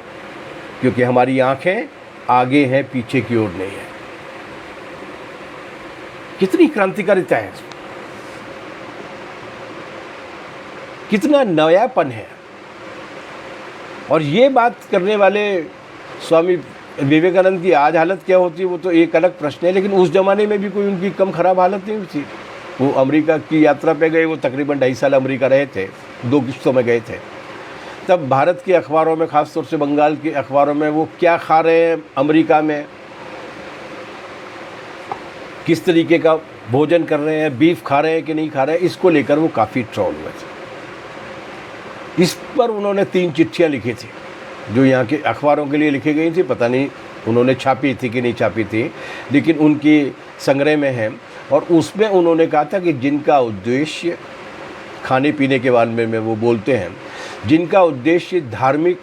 क्योंकि हमारी आंखें आगे हैं, पीछे की ओर नहीं है। कितनी क्रांतिकारिता है, कितना नयापन है। और ये बात करने वाले स्वामी विवेकानंद की आज हालत क्या होती है वो तो एक अलग प्रश्न है, लेकिन उस ज़माने में भी कोई उनकी कम ख़राब हालत नहीं हुई थी। वो अमेरिका की यात्रा पे गए, वो तकरीबन 2.5 साल अमेरिका रहे थे, 2 किश्तों में गए थे। तब भारत के अखबारों में, ख़ास तौर से बंगाल के अखबारों में, वो क्या खा रहे हैं अमेरिका में, किस तरीके का भोजन कर रहे हैं, बीफ खा रहे हैं कि नहीं खा रहे हैं, इसको लेकर वो काफ़ी ट्रोल हुए थे। इस पर उन्होंने 3 चिट्ठियाँ लिखी थी जो यहाँ के अखबारों के लिए लिखी गई थी। पता नहीं उन्होंने छापी थी कि नहीं छापी थी, लेकिन उनकी संग्रह में है। और उसमें उन्होंने कहा था कि जिनका उद्देश्य, खाने पीने के बारे में वो बोलते हैं, जिनका उद्देश्य धार्मिक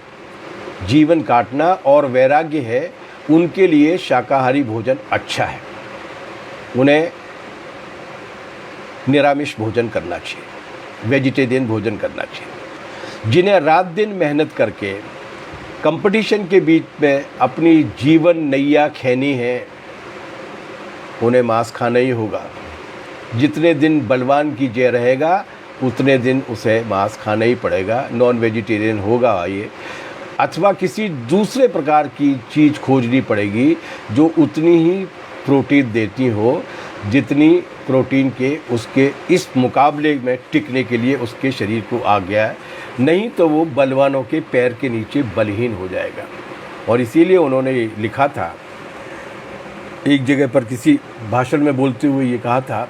जीवन काटना और वैराग्य है, उनके लिए शाकाहारी भोजन अच्छा है। उन्हें निरामिष भोजन करना चाहिए, वेजिटेरियन भोजन करना चाहिए। जिन्हें रात दिन मेहनत करके कंपटीशन के बीच में अपनी जीवन नैया खैनी है, उन्हें मांस खाना ही होगा। जितने दिन बलवान की जय रहेगा उतने दिन उसे मांस खाना ही पड़ेगा, नॉन वेजिटेरियन होगा ये, अथवा किसी दूसरे प्रकार की चीज़ खोजनी पड़ेगी जो उतनी ही प्रोटीन देती हो जितनी प्रोटीन के उसके इस मुकाबले में टिकने के लिए उसके शरीर को आ गया है। नहीं तो वो बलवानों के पैर के नीचे बलहीन हो जाएगा। और इसीलिए उन्होंने लिखा था, एक जगह पर किसी भाषण में बोलते हुए ये कहा था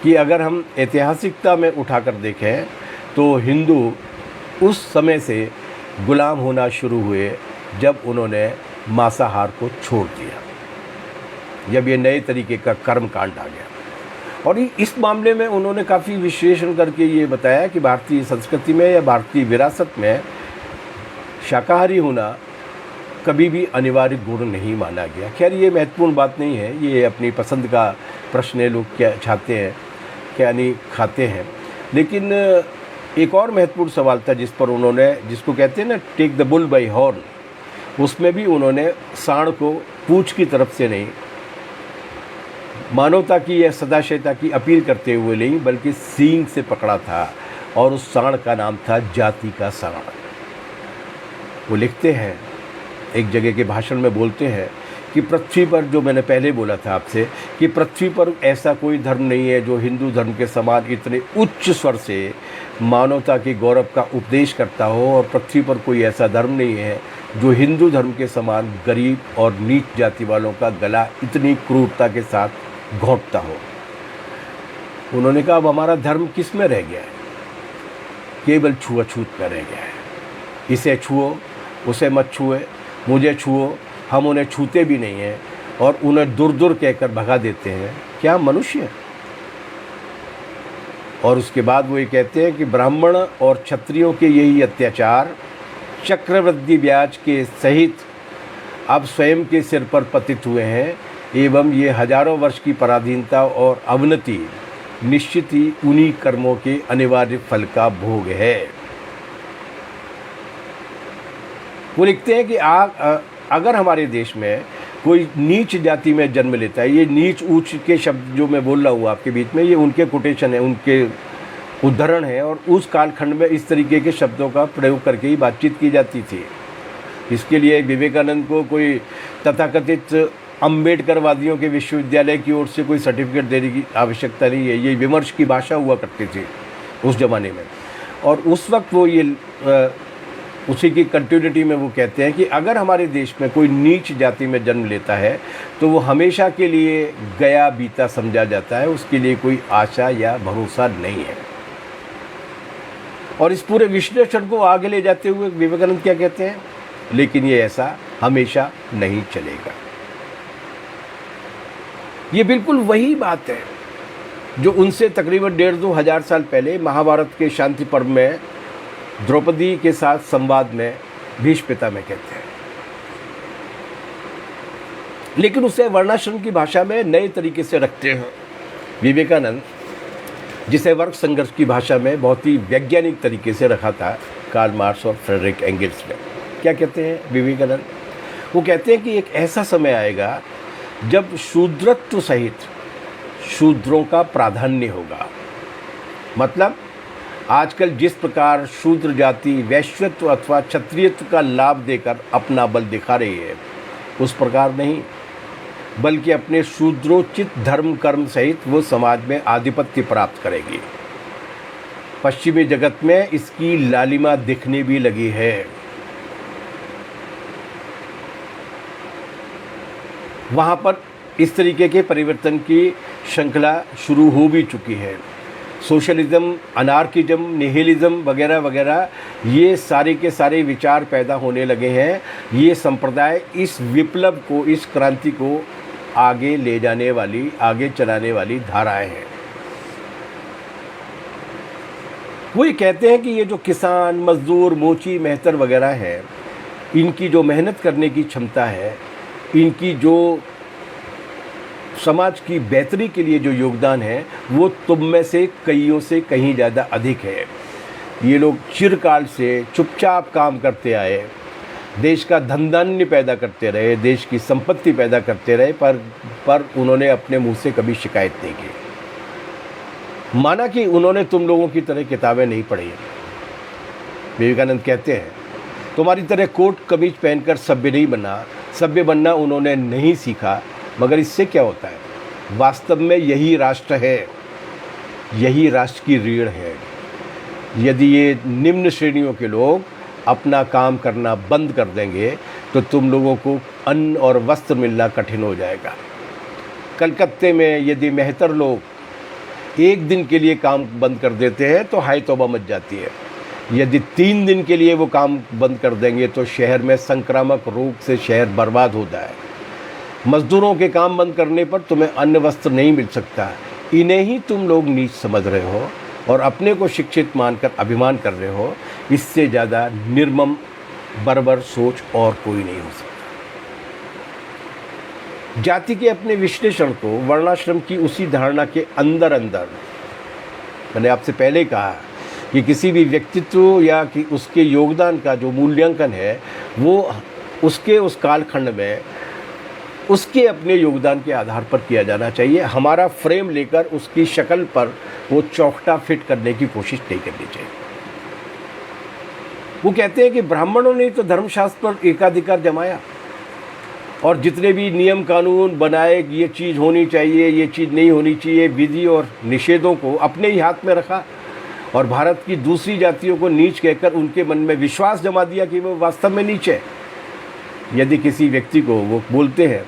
कि अगर हम ऐतिहासिकता में उठाकर देखें तो हिंदू उस समय से गुलाम होना शुरू हुए जब उन्होंने मांसाहार को छोड़ दिया, जब ये नए तरीके का कर्म कांड आ गया। और इस मामले में उन्होंने काफ़ी विश्लेषण करके ये बताया कि भारतीय संस्कृति में या भारतीय विरासत में शाकाहारी होना कभी भी अनिवार्य गुण नहीं माना गया। खैर ये महत्वपूर्ण बात नहीं है, ये अपनी पसंद का प्रश्न है, लोग क्या चाहते हैं क्या नहीं खाते हैं। लेकिन एक और महत्वपूर्ण सवाल था जिस पर उन्होंने, जिसको कहते हैं ना take the bull by horn, उसमें भी उन्होंने सांड को पूंछ की तरफ से नहीं, मानवता की या सदाशयता की अपील करते हुए नहीं, बल्कि सींग से पकड़ा था, और उस सांड का नाम था जाति का सांड। वो लिखते हैं, एक जगह के भाषण में बोलते हैं कि पृथ्वी पर, जो मैंने पहले बोला था आपसे, कि पृथ्वी पर ऐसा कोई धर्म नहीं है जो हिंदू धर्म के समान इतने उच्च स्वर से मानवता के गौरव का उपदेश करता हो, और पृथ्वी पर कोई ऐसा धर्म नहीं है जो हिंदू धर्म के समान गरीब और नीच जाति वालों का गला इतनी क्रूरता के साथ घोंटता हो। उन्होंने कहा अब हमारा धर्म किस में रह गया है? केवल छुआछूत में रह गया है। इसे छुओ, उसे मत छुए, मुझे छुओ, हम उन्हें छूते भी नहीं हैं और उन्हें दूर दूर कहकर भगा देते हैं। क्या मनुष्य है? और उसके बाद वो ये कहते हैं कि ब्राह्मण और क्षत्रियों के यही अत्याचार चक्रवृद्धि ब्याज के सहित अब स्वयं के सिर पर पतित हुए हैं, एवं ये हजारों वर्ष की पराधीनता और अवनति निश्चित ही उन्हीं कर्मों के अनिवार्य फल का भोग है। वो लिखते हैं कि अगर हमारे देश में कोई नीच जाति में जन्म लेता है, ये नीच ऊंच के शब्द जो मैं बोल रहा हूँ आपके बीच में, ये उनके कोटेशन है, उनके उदाहरण है, और उस कालखंड में इस तरीके के शब्दों का प्रयोग करके ही बातचीत की जाती थी। इसके लिए विवेकानंद को कोई तथाकथित अम्बेडकरवादियों के विश्वविद्यालय की ओर से कोई सर्टिफिकेट देने की आवश्यकता नहीं है। ये विमर्श की भाषा हुआ करती थी उस ज़माने में, और उस वक्त वो ये उसी की कंटिन्यूटी में वो कहते हैं कि अगर हमारे देश में कोई नीच जाति में जन्म लेता है तो वो हमेशा के लिए गया बीता समझा जाता है, उसके लिए कोई आशा या भरोसा नहीं है। और इस पूरे विश्लेषण को आगे ले जाते हुए विवेकानंद क्या कहते हैं, लेकिन ये ऐसा हमेशा नहीं चलेगा। ये बिल्कुल वही बात है जो उनसे तकरीबन 1,500-2,000 साल पहले महाभारत के शांति पर्व में द्रौपदी के साथ संवाद में भीष्म पितामह कहते हैं, लेकिन उसे वर्णाश्रम की भाषा में नए तरीके से रखते हैं विवेकानंद, जिसे वर्ग संघर्ष की भाषा में बहुत ही वैज्ञानिक तरीके से रखा था कार्ल मार्क्स और फ्रेडरिक एंगल्स ने। क्या कहते हैं विवेकानंद? वो कहते हैं कि एक ऐसा समय आएगा जब शूद्रत्व सहित शूद्रों का प्राधान्य होगा। मतलब आजकल जिस प्रकार शूद्र जाति वैश्यत्व अथवा क्षत्रियत्व का लाभ देकर अपना बल दिखा रही है, उस प्रकार नहीं, बल्कि अपने शूद्रोचित धर्म कर्म सहित वो समाज में आधिपत्य प्राप्त करेगी। पश्चिमी जगत में इसकी लालिमा दिखने भी लगी है। वहाँ पर इस तरीके के परिवर्तन की श्रृंखला शुरू हो भी चुकी है। सोशलिज्म, अनार्किज्म, निहिलिज्म वगैरह वगैरह, ये सारे के सारे विचार पैदा होने लगे हैं। ये संप्रदाय इस विप्लव को, इस क्रांति को आगे ले जाने वाली, आगे चलाने वाली धाराएं हैं। वो ये कहते हैं कि ये जो किसान, मजदूर, मोची, मेहतर वगैरह हैं, इनकी जो मेहनत करने की क्षमता है, इनकी जो समाज की बेहतरी के लिए जो योगदान है, वो तुम में से कईयों से कहीं ज़्यादा अधिक है। ये लोग चिरकाल से चुपचाप काम करते आए, देश का धन धान्य पैदा करते रहे, देश की संपत्ति पैदा करते रहे, पर उन्होंने अपने मुंह से कभी शिकायत नहीं की। माना कि उन्होंने तुम लोगों की तरह किताबें नहीं पढ़ी। विवेकानंद कहते हैं तुम्हारी तरह कोट कमीज पहनकर सभ्य नहीं बना, सभ्य बनना उन्होंने नहीं सीखा। मगर इससे क्या होता है? वास्तव में यही राष्ट्र है, यही राष्ट्र की रीढ़ है। यदि ये निम्न श्रेणियों के लोग अपना काम करना बंद कर देंगे तो तुम लोगों को अन्न और वस्त्र मिलना कठिन हो जाएगा। कलकत्ते में यदि मेहतर लोग एक दिन के लिए काम बंद कर देते हैं तो हाय तौबा मच जाती है। यदि 3 दिन के लिए वो काम बंद कर देंगे तो शहर में संक्रामक रोग से शहर बर्बाद होता है। मजदूरों के काम बंद करने पर तुम्हें अन्न वस्त्र नहीं मिल सकता। इन्हें ही तुम लोग नीच समझ रहे हो और अपने को शिक्षित मानकर अभिमान कर रहे हो। इससे ज़्यादा निर्मम बर्बर सोच और कोई नहीं हो सकता। जाति के अपने विश्लेषण को वर्णाश्रम की उसी धारणा के अंदर मैंने आपसे पहले कहा कि किसी भी व्यक्तित्व या कि उसके योगदान का जो मूल्यांकन है वो उसके उस कालखंड में उसके अपने योगदान के आधार पर किया जाना चाहिए। हमारा फ्रेम लेकर उसकी शक्ल पर वो चौखटा फिट करने की कोशिश नहीं करनी चाहिए। वो कहते हैं कि ब्राह्मणों ने तो धर्मशास्त्र पर एकाधिकार जमाया और जितने भी नियम कानून बनाए, ये चीज़ होनी चाहिए, ये चीज़ नहीं होनी चाहिए, विधि और निषेधों को अपने ही हाथ में रखा और भारत की दूसरी जातियों को नीच कहकर उनके मन में विश्वास जमा दिया कि वो वास्तव में नीच है। यदि किसी व्यक्ति को वो बोलते हैं,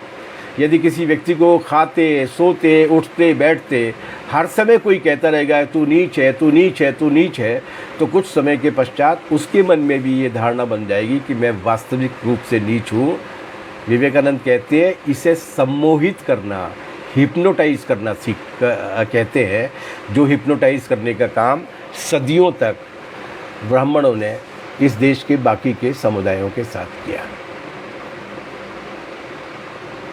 यदि किसी व्यक्ति को खाते, सोते, उठते, बैठते हर समय कोई कहता रहेगा तू नीच है, तू नीच है, तू नीच है, तो कुछ समय के पश्चात उसके मन में भी ये धारणा बन जाएगी कि मैं वास्तविक रूप से नीच हूँ। विवेकानंद कहते हैं इसे सम्मोहित करना, हिप्नोटाइज करना कहते हैं, जो हिप्नोटाइज करने का काम सदियों तक ब्राह्मणों ने इस देश के बाकी के समुदायों के साथ किया।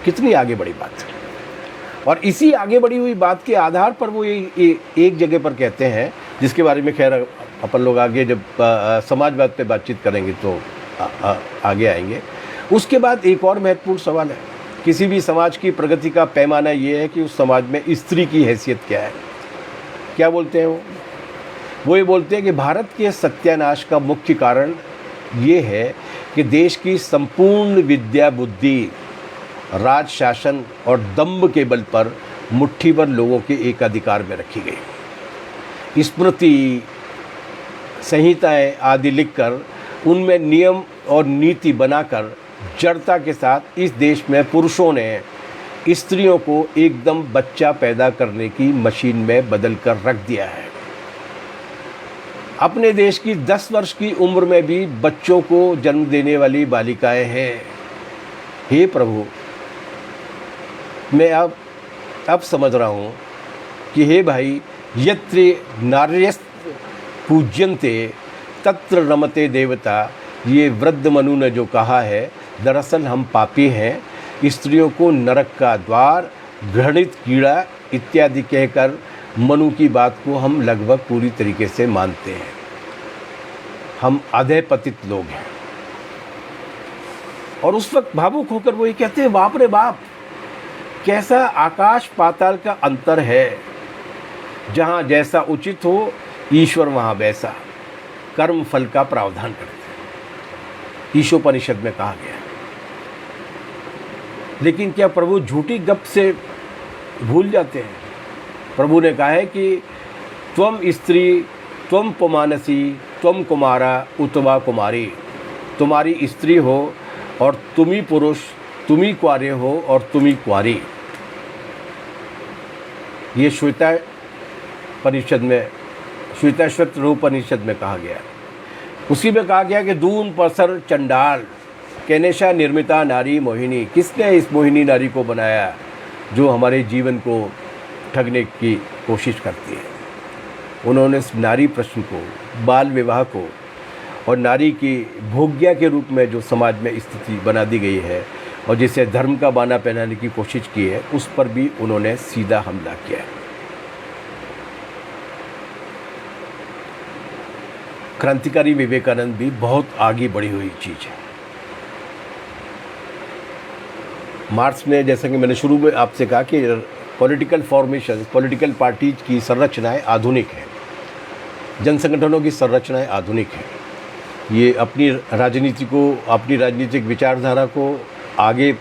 कितनी आगे बढ़ी बात है। और इसी आगे बढ़ी हुई बात के आधार पर वो एक जगह पर कहते हैं, जिसके बारे में खैर अपन लोग आगे जब समाजवाद पे बातचीत करेंगे तो आगे आएंगे। उसके बाद एक और महत्वपूर्ण सवाल है, किसी भी समाज की प्रगति का पैमाना ये है कि उस समाज में स्त्री की हैसियत क्या है। क्या बोलते हैं वो ये बोलते हैं कि भारत के सत्यानाश का मुख्य कारण ये है कि देश की संपूर्ण विद्या, बुद्धि, राज शासन और दंभ के बल पर मुट्ठी भर लोगों के एकाधिकार में रखी गई। स्मृति संहिताएं आदि लिखकर उनमें नियम और नीति बनाकर जड़ता के साथ इस देश में पुरुषों ने स्त्रियों को एकदम बच्चा पैदा करने की मशीन में बदल कर रख दिया है। अपने देश की 10 वर्ष की उम्र में भी बच्चों को जन्म देने वाली बालिकाएं हैं। हे प्रभु, मैं अब समझ रहा हूँ कि हे भाई, यत्र नार्यस्त पूज्यन्ते तत्र रमते देवता, ये वृद्ध मनु ने जो कहा है, दरअसल हम पापी हैं। स्त्रियों को नरक का द्वार, घृणित कीड़ा इत्यादि कहकर मनु की बात को हम लगभग पूरी तरीके से मानते हैं। हम अधःपतित लोग हैं। और उस वक्त भावुक होकर वो ये कहते हैं, बाप रे बाप, कैसा आकाश पाताल का अंतर है। जहाँ जैसा उचित हो ईश्वर वहाँ वैसा कर्म फल का प्रावधान करते हैं, ईशोपनिषद में कहा गया। लेकिन क्या प्रभु झूठी गप से भूल जाते हैं? प्रभु ने कहा है कि त्वम स्त्री त्वम पुमानसी त्वम कुमारा उतवा कुमारी, तुम्हारी स्त्री हो और तुम ही पुरुष, तुम ही कुंवारे हो और तुम ही कुंवारी। ये श्वेताश्वतर उपनिषद में कहा गया। उसी में कहा गया कि दून परसर चंडाल केनेशा निर्मिता नारी मोहिनी। किसने इस मोहिनी नारी को बनाया जो हमारे जीवन को ठगने की कोशिश करती है? उन्होंने इस नारी प्रश्न को, बाल विवाह को और नारी की भोग्या के रूप में जो समाज में स्थिति बना दी गई है और जिसे धर्म का बाना पहनाने की कोशिश की है, उस पर भी उन्होंने सीधा हमला किया है। क्रांतिकारी विवेकानंद भी बहुत आगे बढ़ी हुई चीज़ है। मार्क्स ने, जैसा कि मैंने शुरू में आपसे कहा कि पॉलिटिकल फॉर्मेशन, पॉलिटिकल पार्टीज की संरचनाएं आधुनिक हैं, जन संगठनों की संरचनाएं आधुनिक हैं। ये अपनी राजनीति को, अपनी राजनीतिक विचारधारा को आगे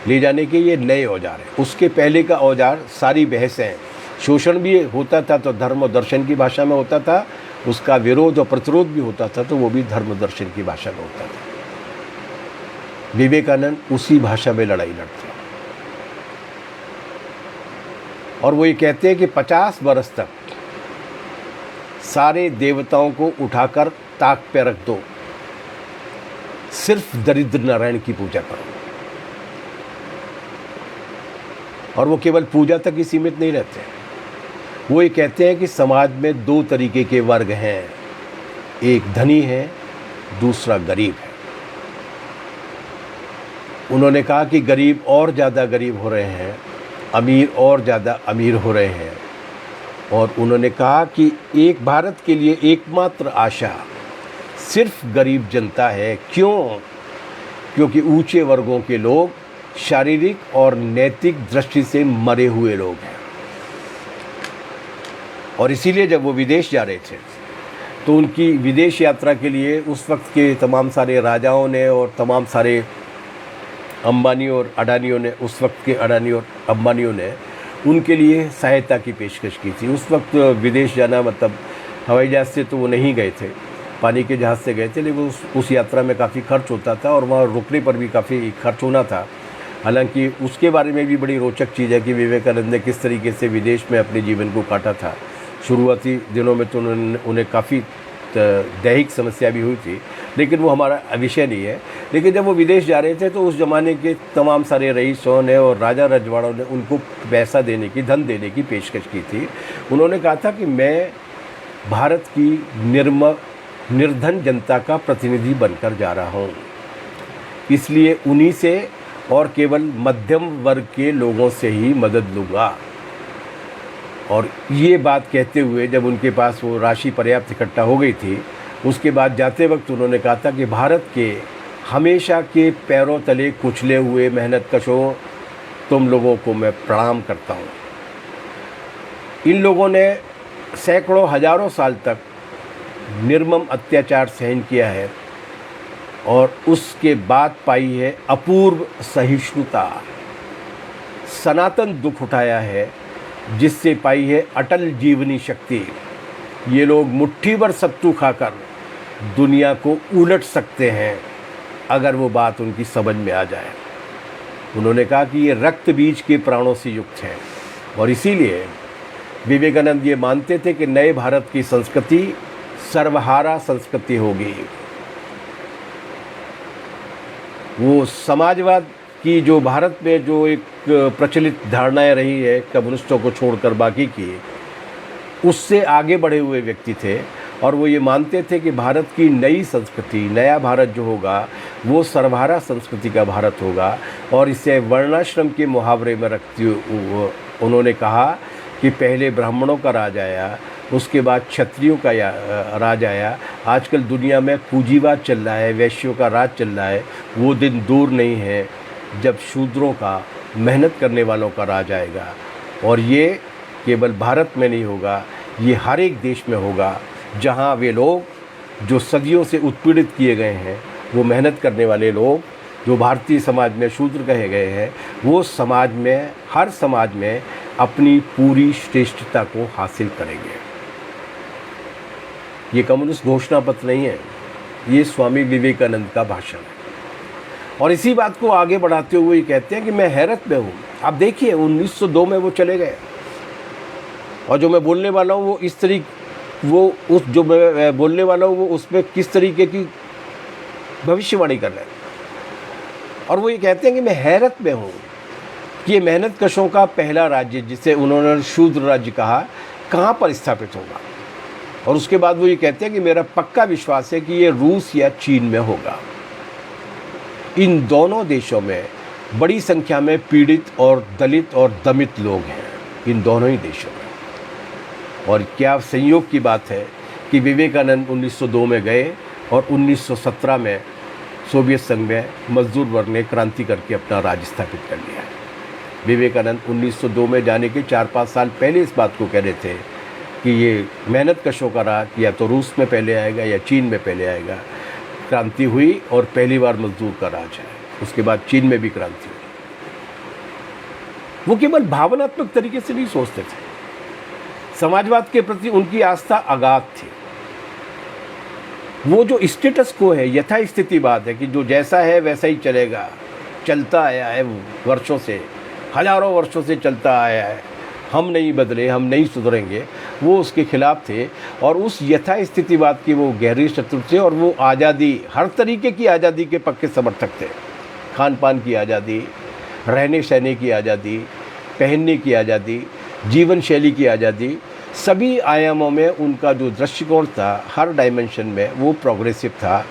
ले जाने के ये नए औजार हैं। उसके पहले का औजार सारी बहसें, शोषण भी होता था तो धर्म और दर्शन की भाषा में होता था, उसका विरोध और प्रतिरोध भी होता था तो वो भी धर्म दर्शन की भाषा में होता था। विवेकानंद उसी भाषा में लड़ाई लड़ते हैं और वो ये कहते हैं कि 50 बरस तक सारे देवताओं को उठाकर ताक पे रख दो, सिर्फ दरिद्र नारायण की पूजा करो। और वो केवल पूजा तक ही सीमित नहीं रहते, वो ये कहते हैं कि समाज में दो तरीके के वर्ग हैं, एक धनी है, दूसरा गरीब है। उन्होंने कहा कि गरीब और ज़्यादा गरीब हो रहे हैं, अमीर और ज़्यादा अमीर हो रहे हैं। और उन्होंने कहा कि एक भारत के लिए एकमात्र आशा सिर्फ गरीब जनता है। क्यों? क्योंकि ऊंचे वर्गों के लोग शारीरिक और नैतिक दृष्टि से मरे हुए लोग हैं। और इसीलिए जब वो विदेश जा रहे थे तो उनकी विदेश यात्रा के लिए उस वक्त के तमाम सारे राजाओं ने और तमाम सारे अंबानी और अडानियों ने, उस वक्त के अडानी और अंबानियों ने उनके लिए सहायता की पेशकश की थी। उस वक्त विदेश जाना मतलब हवाई जहाज़ से तो वो नहीं गए थे, पानी के जहाज़ से गए थे, लेकिन उस यात्रा में काफ़ी खर्च होता था और वहाँ रुकने पर भी काफ़ी खर्च होना था। हालांकि उसके बारे में भी बड़ी रोचक चीज़ है कि विवेकानंद ने किस तरीके से विदेश में अपने जीवन को काटा था। शुरुआती दिनों में तो उन्हें काफ़ी दैहिक समस्या भी हुई थी, लेकिन वो हमारा विषय नहीं है। लेकिन जब वो विदेश जा रहे थे तो उस ज़माने के तमाम सारे रईसों ने और राजा रजवाड़ों ने उनको पैसा देने की, धन देने की पेशकश की थी। उन्होंने कहा था कि मैं भारत की निर्धन जनता का प्रतिनिधि बनकर जा रहा हूँ, इसलिए उन्हीं से और केवल मध्यम वर्ग के लोगों से ही मदद लूँगा। और ये बात कहते हुए जब उनके पास वो राशि पर्याप्त इकट्ठा हो गई थी, उसके बाद जाते वक्त उन्होंने कहा था कि भारत के हमेशा के पैरों तले कुचले हुए मेहनतकशों, तुम लोगों को मैं प्रणाम करता हूँ। इन लोगों ने सैकड़ों हजारों साल तक निर्मम अत्याचार सहन किया है और उसके बाद पाई है अपूर्व सहिष्णुता, सनातन दुख उठाया है जिससे पाई है अटल जीवनी शक्ति। ये लोग मुट्ठी भर सत्तू खाकर दुनिया को उलट सकते हैं अगर वो बात उनकी समझ में आ जाए। उन्होंने कहा कि ये रक्त बीज के प्राणों से युक्त है और इसीलिए विवेकानंद ये मानते थे कि नए भारत की संस्कृति सर्वहारा संस्कृति होगी। वो समाजवाद की जो भारत में जो एक प्रचलित धारणाएं रही है कम्युनिस्टों को छोड़कर बाकी की, उससे आगे बढ़े हुए व्यक्ति थे और वो ये मानते थे कि भारत की नई संस्कृति, नया भारत जो होगा वो सर्वहारा संस्कृति का भारत होगा। और इसे वर्णाश्रम के मुहावरे में रखते हुए उन्होंने कहा कि पहले ब्राह्मणों का राज आया, उसके बाद क्षत्रियों का राज आया, आजकल दुनिया में पूंजीवाद चल रहा है, वैश्यों का राज चल रहा है। वो दिन दूर नहीं है जब शूद्रों का, मेहनत करने वालों का राज आएगा। और ये केवल भारत में नहीं होगा, ये हर एक देश में होगा जहाँ वे लोग जो सदियों से उत्पीड़ित किए गए हैं, वो मेहनत करने वाले लोग जो भारतीय समाज में शूद्र कहे गए हैं, वो समाज में, हर समाज में अपनी पूरी श्रेष्ठता को हासिल करेंगे। ये कम्युनिस्ट घोषणा पत्र नहीं है, ये स्वामी विवेकानंद का भाषण है। और इसी बात को आगे बढ़ाते हुए ये कहते हैं कि मैं हैरत में हूँ। आप देखिए 1902 में वो चले गए और जो मैं बोलने वाला हूँ वो इस तरीके, वो उस जो मैं बोलने वाला हूँ वो उसमें किस तरीके की भविष्यवाणी कर रहे हैं। और वो ये कहते हैं कि मैं हैरत में हूँ कि ये मेहनत कशों का पहला राज्य, जिसे उन्होंने शूद्र राज्य कहा, कहाँ पर स्थापित होगा। और उसके बाद वो ये कहते हैं कि मेरा पक्का विश्वास है कि ये रूस या चीन में होगा। इन दोनों देशों में बड़ी संख्या में पीड़ित और दलित और दमित लोग हैं, इन दोनों ही देशों में। और क्या संयोग की बात है कि विवेकानंद 1902 में गए और 1917 में सोवियत संघ में मजदूर वर्ग ने क्रांति करके अपना राज स्थापित कर लिया है। विवेकानंद 1902 में जाने के 4-5 साल पहले इस बात को कह रहे थे कि ये मेहनत कशों का राज या तो रूस में पहले आएगा या चीन में पहले आएगा। क्रांति हुई और पहली बार मजदूर का राज है, उसके बाद चीन में भी क्रांति हुई। वो केवल भावनात्मक तरीके से नहीं सोचते थे, समाजवाद के प्रति उनकी आस्था अगाध थी। वो जो स्टेटस को है, यथास्थितिवाद है कि जो जैसा है वैसा ही चलेगा, चलता आया है वर्षों से, हजारों वर्षों से चलता आया है, हम नहीं बदले, हम नहीं सुधरेंगे। वो उसके खिलाफ थे और उस यथास्थितिवाद की वो गहरी शत्रु थे। और वो आज़ादी, हर तरीके की आज़ादी के पक्के समर्थक थे। खान पान की आज़ादी, रहने सहने की आज़ादी, पहनने की आज़ादी, जीवन शैली की आज़ादी, सभी आयामों में उनका जो दृष्टिकोण था, हर डायमेंशन में वो प्रोग्रेसिव था।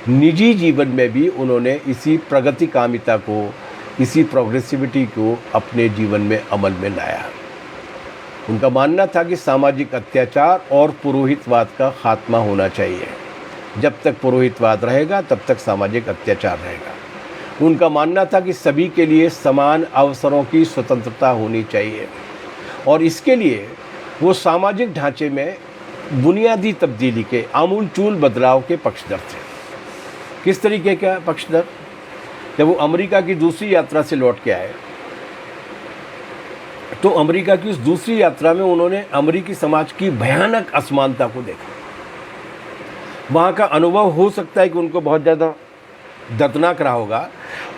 निजी जीवन में भी उन्होंने इसी प्रगतिकामिता को, इसी प्रोग्रेसिविटी को अपने जीवन में अमल में लाया। उनका मानना था कि सामाजिक अत्याचार और पुरोहितवाद का खात्मा होना चाहिए। जब तक पुरोहितवाद रहेगा तब तक सामाजिक अत्याचार रहेगा। उनका मानना था कि सभी के लिए समान अवसरों की स्वतंत्रता होनी चाहिए और इसके लिए वो सामाजिक ढांचे में बुनियादी तब्दीली के, आमूलचूल बदलाव के पक्षधर थे। किस तरीके का पक्षधर? जब वो अमेरिका की दूसरी यात्रा से लौट के आए तो अमेरिका की उस दूसरी यात्रा में उन्होंने अमेरिकी समाज की भयानक असमानता को देखा। वहाँ का अनुभव हो सकता है कि उनको बहुत ज़्यादा दर्दनाक रहा होगा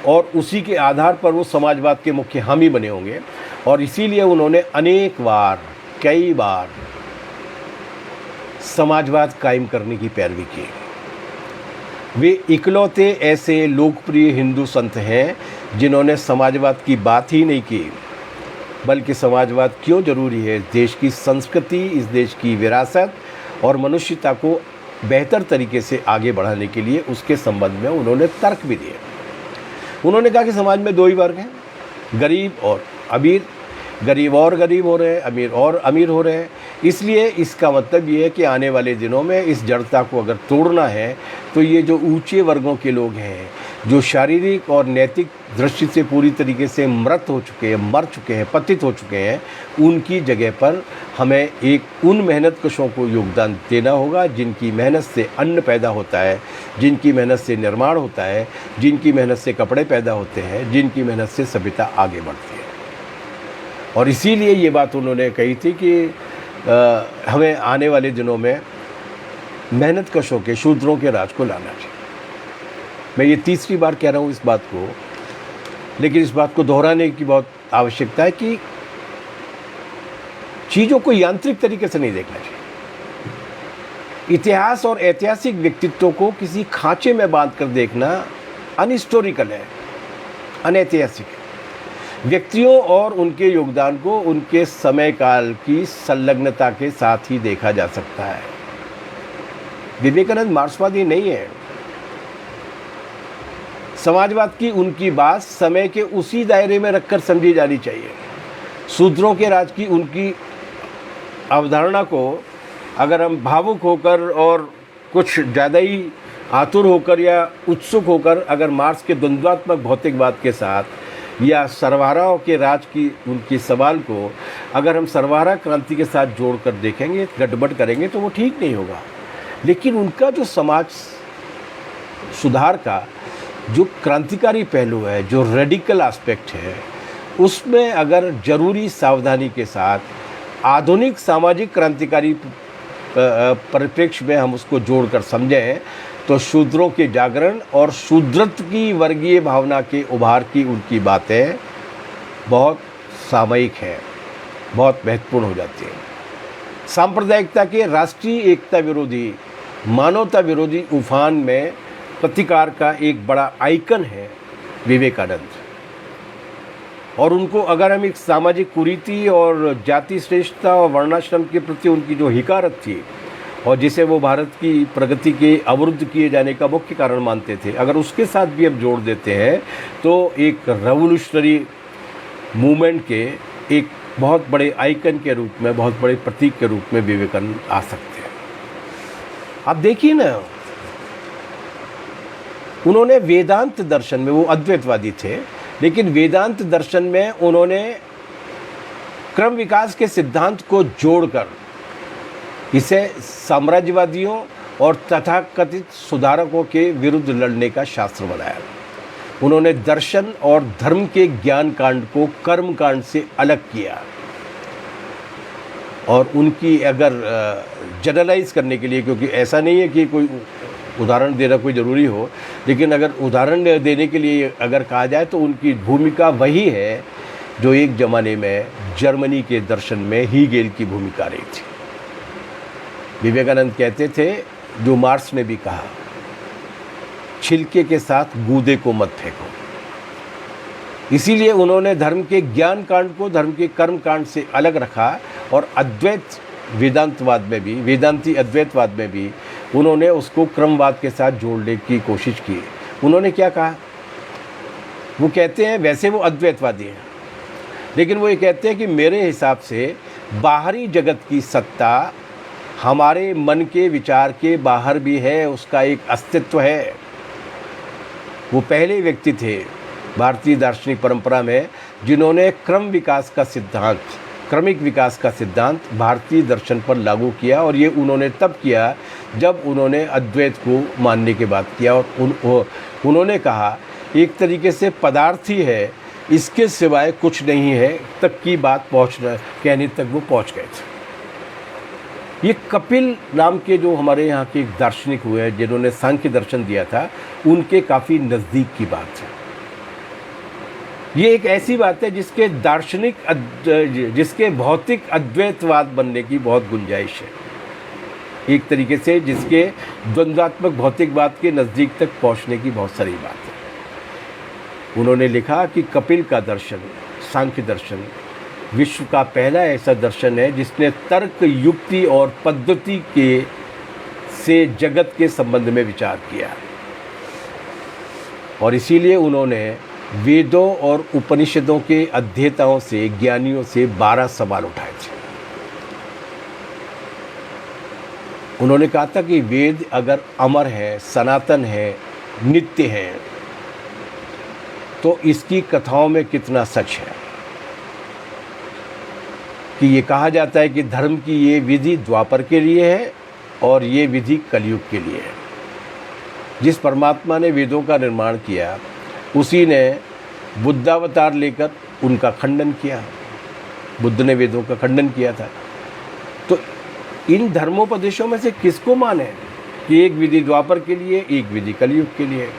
और उसी के आधार पर वो समाजवाद के मुख्य हामी बने होंगे और इसीलिए उन्होंने अनेक बार, कई बार समाजवाद कायम करने की पैरवी की। वे इकलौते ऐसे लोकप्रिय हिंदू संत हैं जिन्होंने समाजवाद की बात ही नहीं की, बल्कि समाजवाद क्यों ज़रूरी है, इस देश की संस्कृति, इस देश की विरासत और मनुष्यता को बेहतर तरीके से आगे बढ़ाने के लिए उसके संबंध में उन्होंने तर्क भी दिए। उन्होंने कहा कि समाज में दो ही वर्ग हैं, गरीब और अमीर। गरीब और गरीब हो रहे हैं, अमीर और अमीर हो रहे हैं। इसलिए इसका मतलब ये है कि आने वाले दिनों में इस जड़ता को अगर तोड़ना है तो ये जो ऊंचे वर्गों के लोग हैं, जो शारीरिक और नैतिक दृष्टि से पूरी तरीके से मृत हो चुके हैं, मर चुके हैं, पतित हो चुके हैं, उनकी जगह पर हमें एक उन मेहनत कशों को योगदान देना होगा जिनकी मेहनत से अन्न पैदा होता है, जिनकी मेहनत से निर्माण होता है, जिनकी मेहनत से कपड़े पैदा होते हैं, जिनकी मेहनत से सभ्यता आगे बढ़ती है। और इसीलिए ये बात उन्होंने कही थी कि हमें आने वाले दिनों में मेहनत कशों के, शूद्रों के राज को लाना चाहिए। मैं ये तीसरी बार कह रहा हूँ इस बात को, लेकिन इस बात को दोहराने की बहुत आवश्यकता है कि चीज़ों को यांत्रिक तरीके से नहीं देखना चाहिए। इतिहास और ऐतिहासिक व्यक्तित्वों को किसी खांचे में बांध कर देखना अनहिस्टोरिकल है, अनैतिहासिक है। व्यक्तियों और उनके योगदान को उनके समय काल की संलग्नता के साथ ही देखा जा सकता है। विवेकानंद मार्क्सवादी नहीं है। समाजवाद की उनकी बात समय के उसी दायरे में रखकर समझी जानी चाहिए। शूद्रों के राज की उनकी अवधारणा को अगर हम भावुक होकर और कुछ ज़्यादा ही आतुर होकर या उत्सुक होकर अगर मार्क्स के द्वंद्वात्मक भौतिकवाद के साथ या सर्वहाराओं के राज की उनकी सवाल को अगर हम सर्वहारा क्रांति के साथ जोड़कर देखेंगे, गड़बड़ करेंगे तो वो ठीक नहीं होगा। लेकिन उनका जो समाज सुधार का जो क्रांतिकारी पहलू है, जो रेडिकल एस्पेक्ट है, उसमें अगर ज़रूरी सावधानी के साथ आधुनिक सामाजिक क्रांतिकारी परिप्रेक्ष्य में हम उसको जोड़कर समझें तो शूद्रों के जागरण और शूद्रत्व की वर्गीय भावना के उभार की उनकी बातें बहुत सामयिक हैं, बहुत महत्वपूर्ण हो जाती हैं। सांप्रदायिकता के राष्ट्रीय एकता विरोधी, मानवता विरोधी उफान में प्रतिकार का एक बड़ा आइकन है विवेकानंद। और उनको अगर हम एक सामाजिक कुरीति और जाति श्रेष्ठता और वर्णाश्रम के प्रति उनकी जो हिकारत थी और जिसे वो भारत की प्रगति के अवरुद्ध किए जाने का मुख्य कारण मानते थे, अगर उसके साथ भी हम जोड़ देते हैं तो एक रेवोल्यूशनरी मूवमेंट के एक बहुत बड़े आइकन के रूप में, बहुत बड़े प्रतीक के रूप में विवेकानंद आ सकते हैं। आप देखिए ना, उन्होंने वेदांत दर्शन में, वो अद्वैतवादी थे, लेकिन वेदांत दर्शन में उन्होंने क्रम विकास के सिद्धांत को जोड़कर इसे साम्राज्यवादियों और तथाकथित सुधारकों के विरुद्ध लड़ने का शास्त्र बनाया। उन्होंने दर्शन और धर्म के ज्ञान कांड को कर्म कांड से अलग किया। और उनकी अगर जनरलाइज करने के लिए, क्योंकि ऐसा नहीं है कि कोई उदाहरण देना कोई ज़रूरी हो, लेकिन अगर उदाहरण देने के लिए अगर कहा जाए तो उनकी भूमिका वही है जो एक ज़माने में जर्मनी के दर्शन में हीगेल की भूमिका रही थी। विवेकानंद कहते थे, जो मार्क्स ने भी कहा, छिलके के साथ गूदे को मत फेंको। इसीलिए उन्होंने धर्म के ज्ञान कांड को धर्म के कर्म कांड से अलग रखा और अद्वैत वेदांतवाद में भी, वेदांती अद्वैतवाद में भी उन्होंने उसको क्रमवाद के साथ जोड़ने की कोशिश की। उन्होंने क्या कहा? वो कहते हैं, वैसे वो अद्वैतवादी हैं, लेकिन वो ये कहते हैं कि मेरे हिसाब से बाहरी जगत की सत्ता हमारे मन के विचार के बाहर भी है, उसका एक अस्तित्व है। वो पहले व्यक्ति थे भारतीय दार्शनिक परंपरा में जिन्होंने क्रमिक विकास का सिद्धांत भारतीय दर्शन पर लागू किया, और ये उन्होंने तब किया जब उन्होंने अद्वैत को मानने के बाद किया। और उन्होंने कहा, एक तरीके से पदार्थ ही है, इसके सिवाय कुछ नहीं है, तक की बात कहने तक वो पहुंच गए थे। ये कपिल नाम के जो हमारे यहाँ के एक दार्शनिक हुए हैं जिन्होंने सांख्य दर्शन दिया था, उनके काफ़ी नज़दीक की बात है। ये एक ऐसी बात है जिसके भौतिक अद्वैतवाद बनने की बहुत गुंजाइश है, एक तरीके से जिसके द्वंद्वात्मक भौतिकवाद के नज़दीक तक पहुंचने की बहुत सारी बात है। उन्होंने लिखा कि कपिल का दर्शन, सांख्य दर्शन, विश्व का पहला ऐसा दर्शन है जिसने तर्क, युक्ति और पद्धति से जगत के संबंध में विचार किया, और इसीलिए उन्होंने वेदों और उपनिषदों के अध्येताओं से, ज्ञानियों से 12 सवाल उठाए थे। उन्होंने कहा था कि वेद अगर अमर है, सनातन है, नित्य है, तो इसकी कथाओं में कितना सच है। कि ये कहा जाता है कि धर्म की ये विधि द्वापर के लिए है और ये विधि कलयुग के लिए है। जिस परमात्मा ने वेदों का निर्माण किया, उसी ने बुद्धावतार लेकर उनका खंडन किया। बुद्ध ने वेदों का खंडन किया था। तो इन धर्मोपदेशों में से किसको माने कि एक विधि द्वापर के लिए, एक विधि कलयुग के लिए?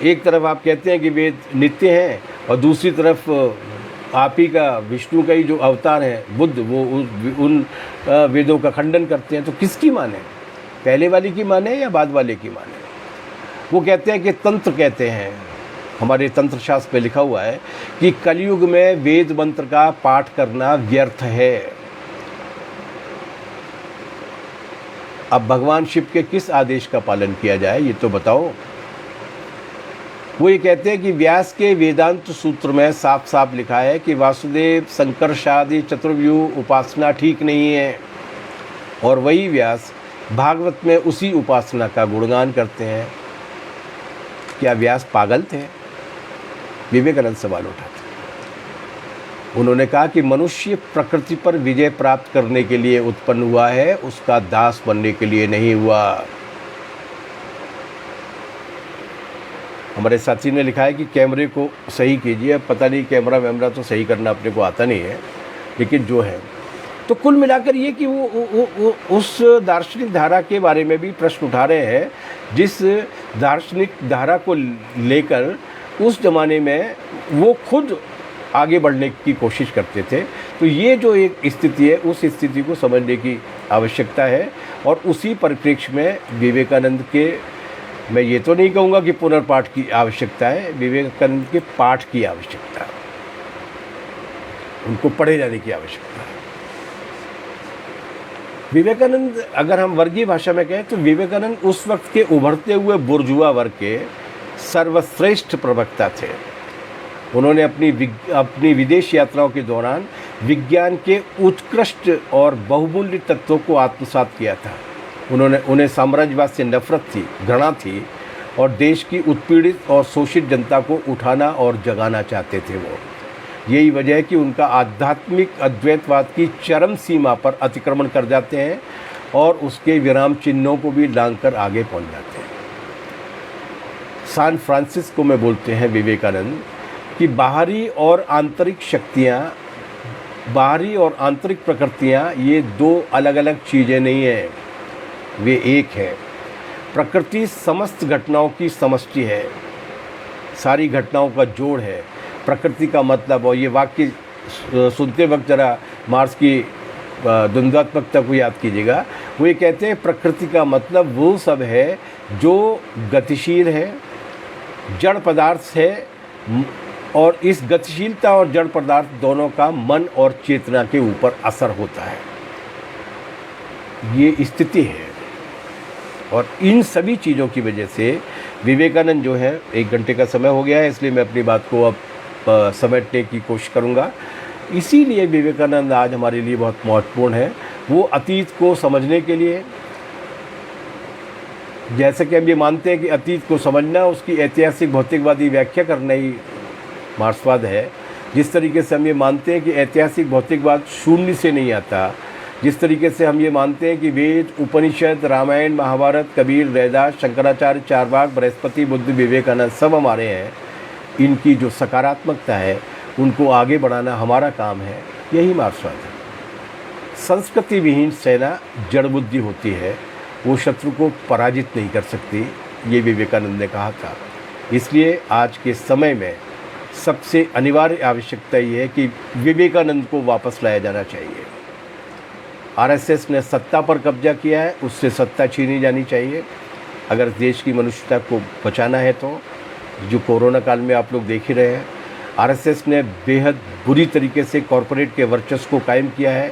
एक तरफ आप कहते हैं कि वेद नित्य हैं, और दूसरी तरफ आप ही का, विष्णु का ही जो अवतार है बुद्ध, वो उन वेदों का खंडन करते हैं। तो किसकी माने? पहले वाली की माने या बाद वाले की माने? वो कहते हैं कि तंत्र कहते हैं, हमारे तंत्र शास्त्र में लिखा हुआ है कि कलयुग में वेद मंत्र का पाठ करना व्यर्थ है। अब भगवान शिव के किस आदेश का पालन किया जाए, ये तो बताओ। वो ये कहते हैं कि व्यास के वेदांत सूत्र में साफ साफ लिखा है कि वासुदेव, संकर्षादि चतुर्व्यूह उपासना ठीक नहीं है, और वही व्यास भागवत में उसी उपासना का गुणगान करते हैं। क्या व्यास पागल थे? विवेकानंद सवाल उठाते। उन्होंने कहा कि मनुष्य प्रकृति पर विजय प्राप्त करने के लिए उत्पन्न हुआ है, उसका दास बनने के लिए नहीं हुआ। हमारे साथी ने लिखा है कि कैमरे को सही कीजिए। पता नहीं, कैमरा वैमरा तो सही करना अपने को आता नहीं है, लेकिन जो है, तो कुल मिलाकर ये कि वो उस दार्शनिक धारा के बारे में भी प्रश्न उठा रहे हैं, जिस दार्शनिक धारा को लेकर उस ज़माने में वो खुद आगे बढ़ने की कोशिश करते थे। तो ये जो एक स्थिति है, उस स्थिति को समझने की आवश्यकता है, और उसी परिप्रेक्ष्य में विवेकानंद के, मैं ये तो नहीं कहूँगा कि पुनर्पाठ की आवश्यकता है, विवेकानंद के पाठ की आवश्यकता है, उनको पढ़े जाने की आवश्यकता है। विवेकानंद, अगर हम वर्गीय भाषा में कहें तो विवेकानंद उस वक्त के उभरते हुए बुर्जुआ वर्ग के सर्वश्रेष्ठ प्रवक्ता थे। उन्होंने अपनी विदेश यात्राओं के दौरान विज्ञान के उत्कृष्ट और बहुमूल्य तत्वों को आत्मसात किया था। उन्हें साम्राज्यवाद से नफरत थी, घृणा थी, और देश की उत्पीड़ित और शोषित जनता को उठाना और जगाना चाहते थे वो। यही वजह है कि उनका आध्यात्मिक अद्वैतवाद की चरम सीमा पर अतिक्रमण कर जाते हैं और उसके विराम चिन्हों को भी लांघकर आगे पहुंच जाते हैं। सैन फ्रांसिस्को में बोलते हैं विवेकानंद कि बाहरी और आंतरिक शक्तियाँ, बाहरी और आंतरिक प्रकृतियाँ, ये दो अलग अलग चीज़ें नहीं हैं, वे एक है। प्रकृति समस्त घटनाओं की समष्टि है, सारी घटनाओं का जोड़ है। प्रकृति का मतलब, और ये वाक्य सुनते वक्त जरा मार्क्स की द्वंद्वात्मकता को याद कीजिएगा। वो ये कहते हैं प्रकृति का मतलब वो सब है जो गतिशील है, जड़ पदार्थ है, और इस गतिशीलता और जड़ पदार्थ दोनों का मन और चेतना के ऊपर असर होता है, ये स्थिति है। और इन सभी चीज़ों की वजह से विवेकानंद जो है, 1 घंटे का समय हो गया है इसलिए मैं अपनी बात को अब समेटने की कोशिश करूँगा। इसीलिए विवेकानंद आज हमारे लिए बहुत महत्वपूर्ण है। वो अतीत को समझने के लिए, जैसे कि हम ये मानते हैं कि अतीत को समझना उसकी ऐतिहासिक भौतिकवादी व्याख्या करना ही मार्क्सवाद है, जिस तरीके से हम ये मानते हैं कि ऐतिहासिक भौतिकवाद शून्य से नहीं आता, जिस तरीके से हम ये मानते हैं कि वेद, उपनिषद, रामायण, महाभारत, कबीर, रैदास, शंकराचार्य, चारवाक, बृहस्पति, बुद्ध, विवेकानंद सब हमारे हैं, इनकी जो सकारात्मकता है उनको आगे बढ़ाना हमारा काम है, यही मार्क्सवाद है। संस्कृति विहीन सेना जड़ बुद्धि होती है, वो शत्रु को पराजित नहीं कर सकती, ये विवेकानंद ने कहा था। इसलिए आज के समय में सबसे अनिवार्य आवश्यकता ये है कि विवेकानंद को वापस लाया जाना चाहिए। आरएसएस ने सत्ता पर कब्जा किया है, उससे सत्ता छीनी जानी चाहिए अगर देश की मनुष्यता को बचाना है तो। जो कोरोना काल में आप लोग देख ही रहे हैं, आरएसएस ने बेहद बुरी तरीके से कॉरपोरेट के वर्चस्व को कायम किया है।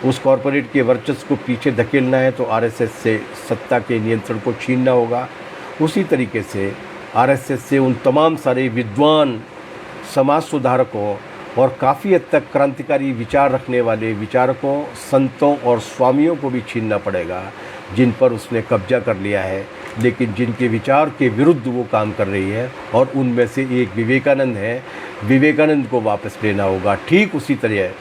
उस कॉरपोरेट के वर्चस्व को पीछे धकेलना है तो आरएसएस से सत्ता के नियंत्रण को छीनना होगा। उसी तरीके से आरएसएस से उन तमाम सारे विद्वान, समाज सुधारकों और काफ़ी हद तक क्रांतिकारी विचार रखने वाले विचारकों, संतों और स्वामियों को भी छीनना पड़ेगा, जिन पर उसने कब्जा कर लिया है, लेकिन जिनके विचार के विरुद्ध वो काम कर रही है। और उनमें से एक विवेकानंद है। विवेकानंद को वापस लेना होगा, ठीक उसी तरह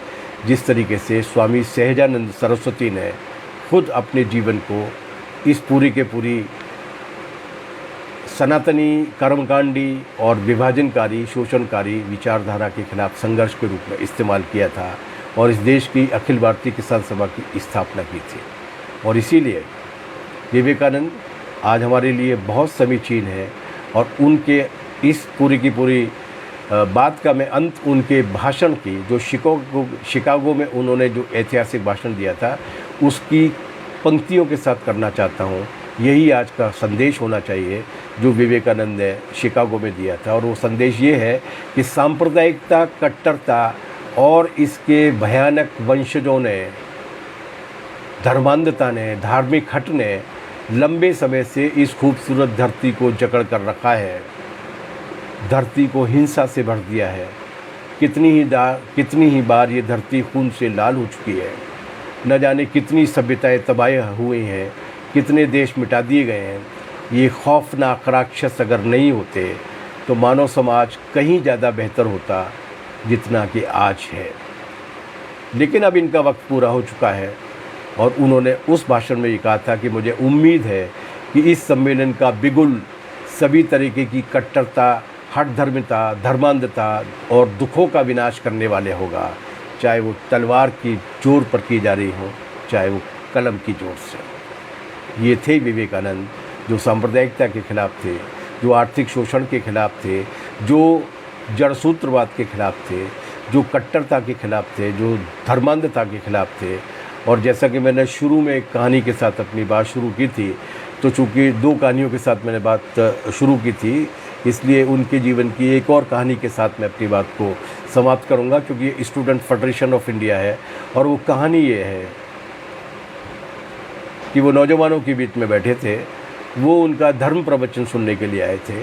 जिस तरीके से स्वामी सहजानंद सरस्वती ने खुद अपने जीवन को इस पूरी के पूरी सनातनी, कर्मकांडी और विभाजनकारी, शोषणकारी विचारधारा के खिलाफ संघर्ष के रूप में इस्तेमाल किया था और इस देश की अखिल भारतीय किसान सभा की स्थापना की थी। और इसीलिए विवेकानंद आज हमारे लिए बहुत समीचीन है। और उनके इस पूरी की पूरी बात का मैं अंत उनके भाषण की, जो शिकागो में उन्होंने जो ऐतिहासिक भाषण दिया था, उसकी पंक्तियों के साथ करना चाहता हूँ। यही आज का संदेश होना चाहिए जो विवेकानंद ने शिकागो में दिया था। और वो संदेश ये है कि सांप्रदायिकता, कट्टरता और इसके भयानक वंशजों ने, धर्मांधता ने, धार्मिक हट ने लंबे समय से इस खूबसूरत धरती को जकड़ कर रखा है, धरती को हिंसा से भर दिया है। कितनी ही बार ये धरती खून से लाल हो चुकी है। न जाने कितनी सभ्यताएं तबाह हुई हैं, कितने देश मिटा दिए गए हैं। ये खौफनाक राक्षस अगर नहीं होते तो मानव समाज कहीं ज़्यादा बेहतर होता जितना कि आज है। लेकिन अब इनका वक्त पूरा हो चुका है। और उन्होंने उस भाषण में ये कहा था कि मुझे उम्मीद है कि इस सम्मेलन का बिगुल सभी तरीके की कट्टरता, हठधर्मिता, धर्मांधता और दुखों का विनाश करने वाले होगा, चाहे वो तलवार की जोर पर की जा रही हो, चाहे वो कलम की जोर से। ये थे विवेकानंद, जो सांप्रदायिकता के खिलाफ थे, जो आर्थिक शोषण के खिलाफ थे, जो जड़सूत्रवाद के खिलाफ थे, जो कट्टरता के खिलाफ थे, जो धर्मांधता के खिलाफ थे। और जैसा कि मैंने शुरू में एक कहानी के साथ अपनी बात शुरू की थी, तो चूँकि 2 कहानियों के साथ मैंने बात शुरू की थी, इसलिए उनके जीवन की एक और कहानी के साथ मैं अपनी बात को समाप्त करूंगा, क्योंकि ये स्टूडेंट फेडरेशन ऑफ इंडिया है। और वो कहानी ये है कि वो नौजवानों के बीच में बैठे थे, वो उनका धर्म प्रवचन सुनने के लिए आए थे।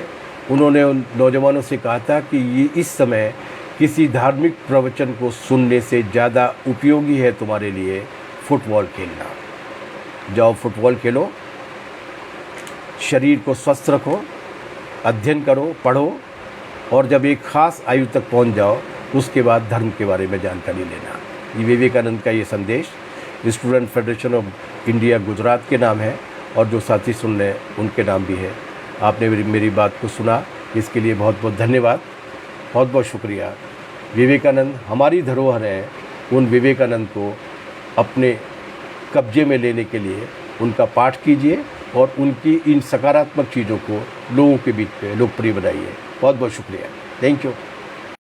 उन्होंने उन नौजवानों से कहा था कि ये इस समय किसी धार्मिक प्रवचन को सुनने से ज़्यादा उपयोगी है तुम्हारे लिए फुटबॉल खेलना। जाओ फुटबॉल खेलो, शरीर को स्वस्थ रखो, अध्ययन करो, पढ़ो, और जब एक ख़ास आयु तक पहुंच जाओ उसके बाद धर्म के बारे में जानकारी लेना। ये विवेकानंद का ये संदेश student federation of India Gujarat के नाम है, और जो साथी सुन रहे हैं उनके नाम भी है। आपने मेरी बात को सुना, इसके लिए बहुत बहुत धन्यवाद, बहुत बहुत शुक्रिया। विवेकानंद हमारी धरोहर है। उन विवेकानंद को अपने कब्जे में लेने के लिए उनका पाठ कीजिए और उनकी इन सकारात्मक चीज़ों को लोगों के बीच में लोकप्रिय बनाइए। बहुत बहुत शुक्रिया। Thank you.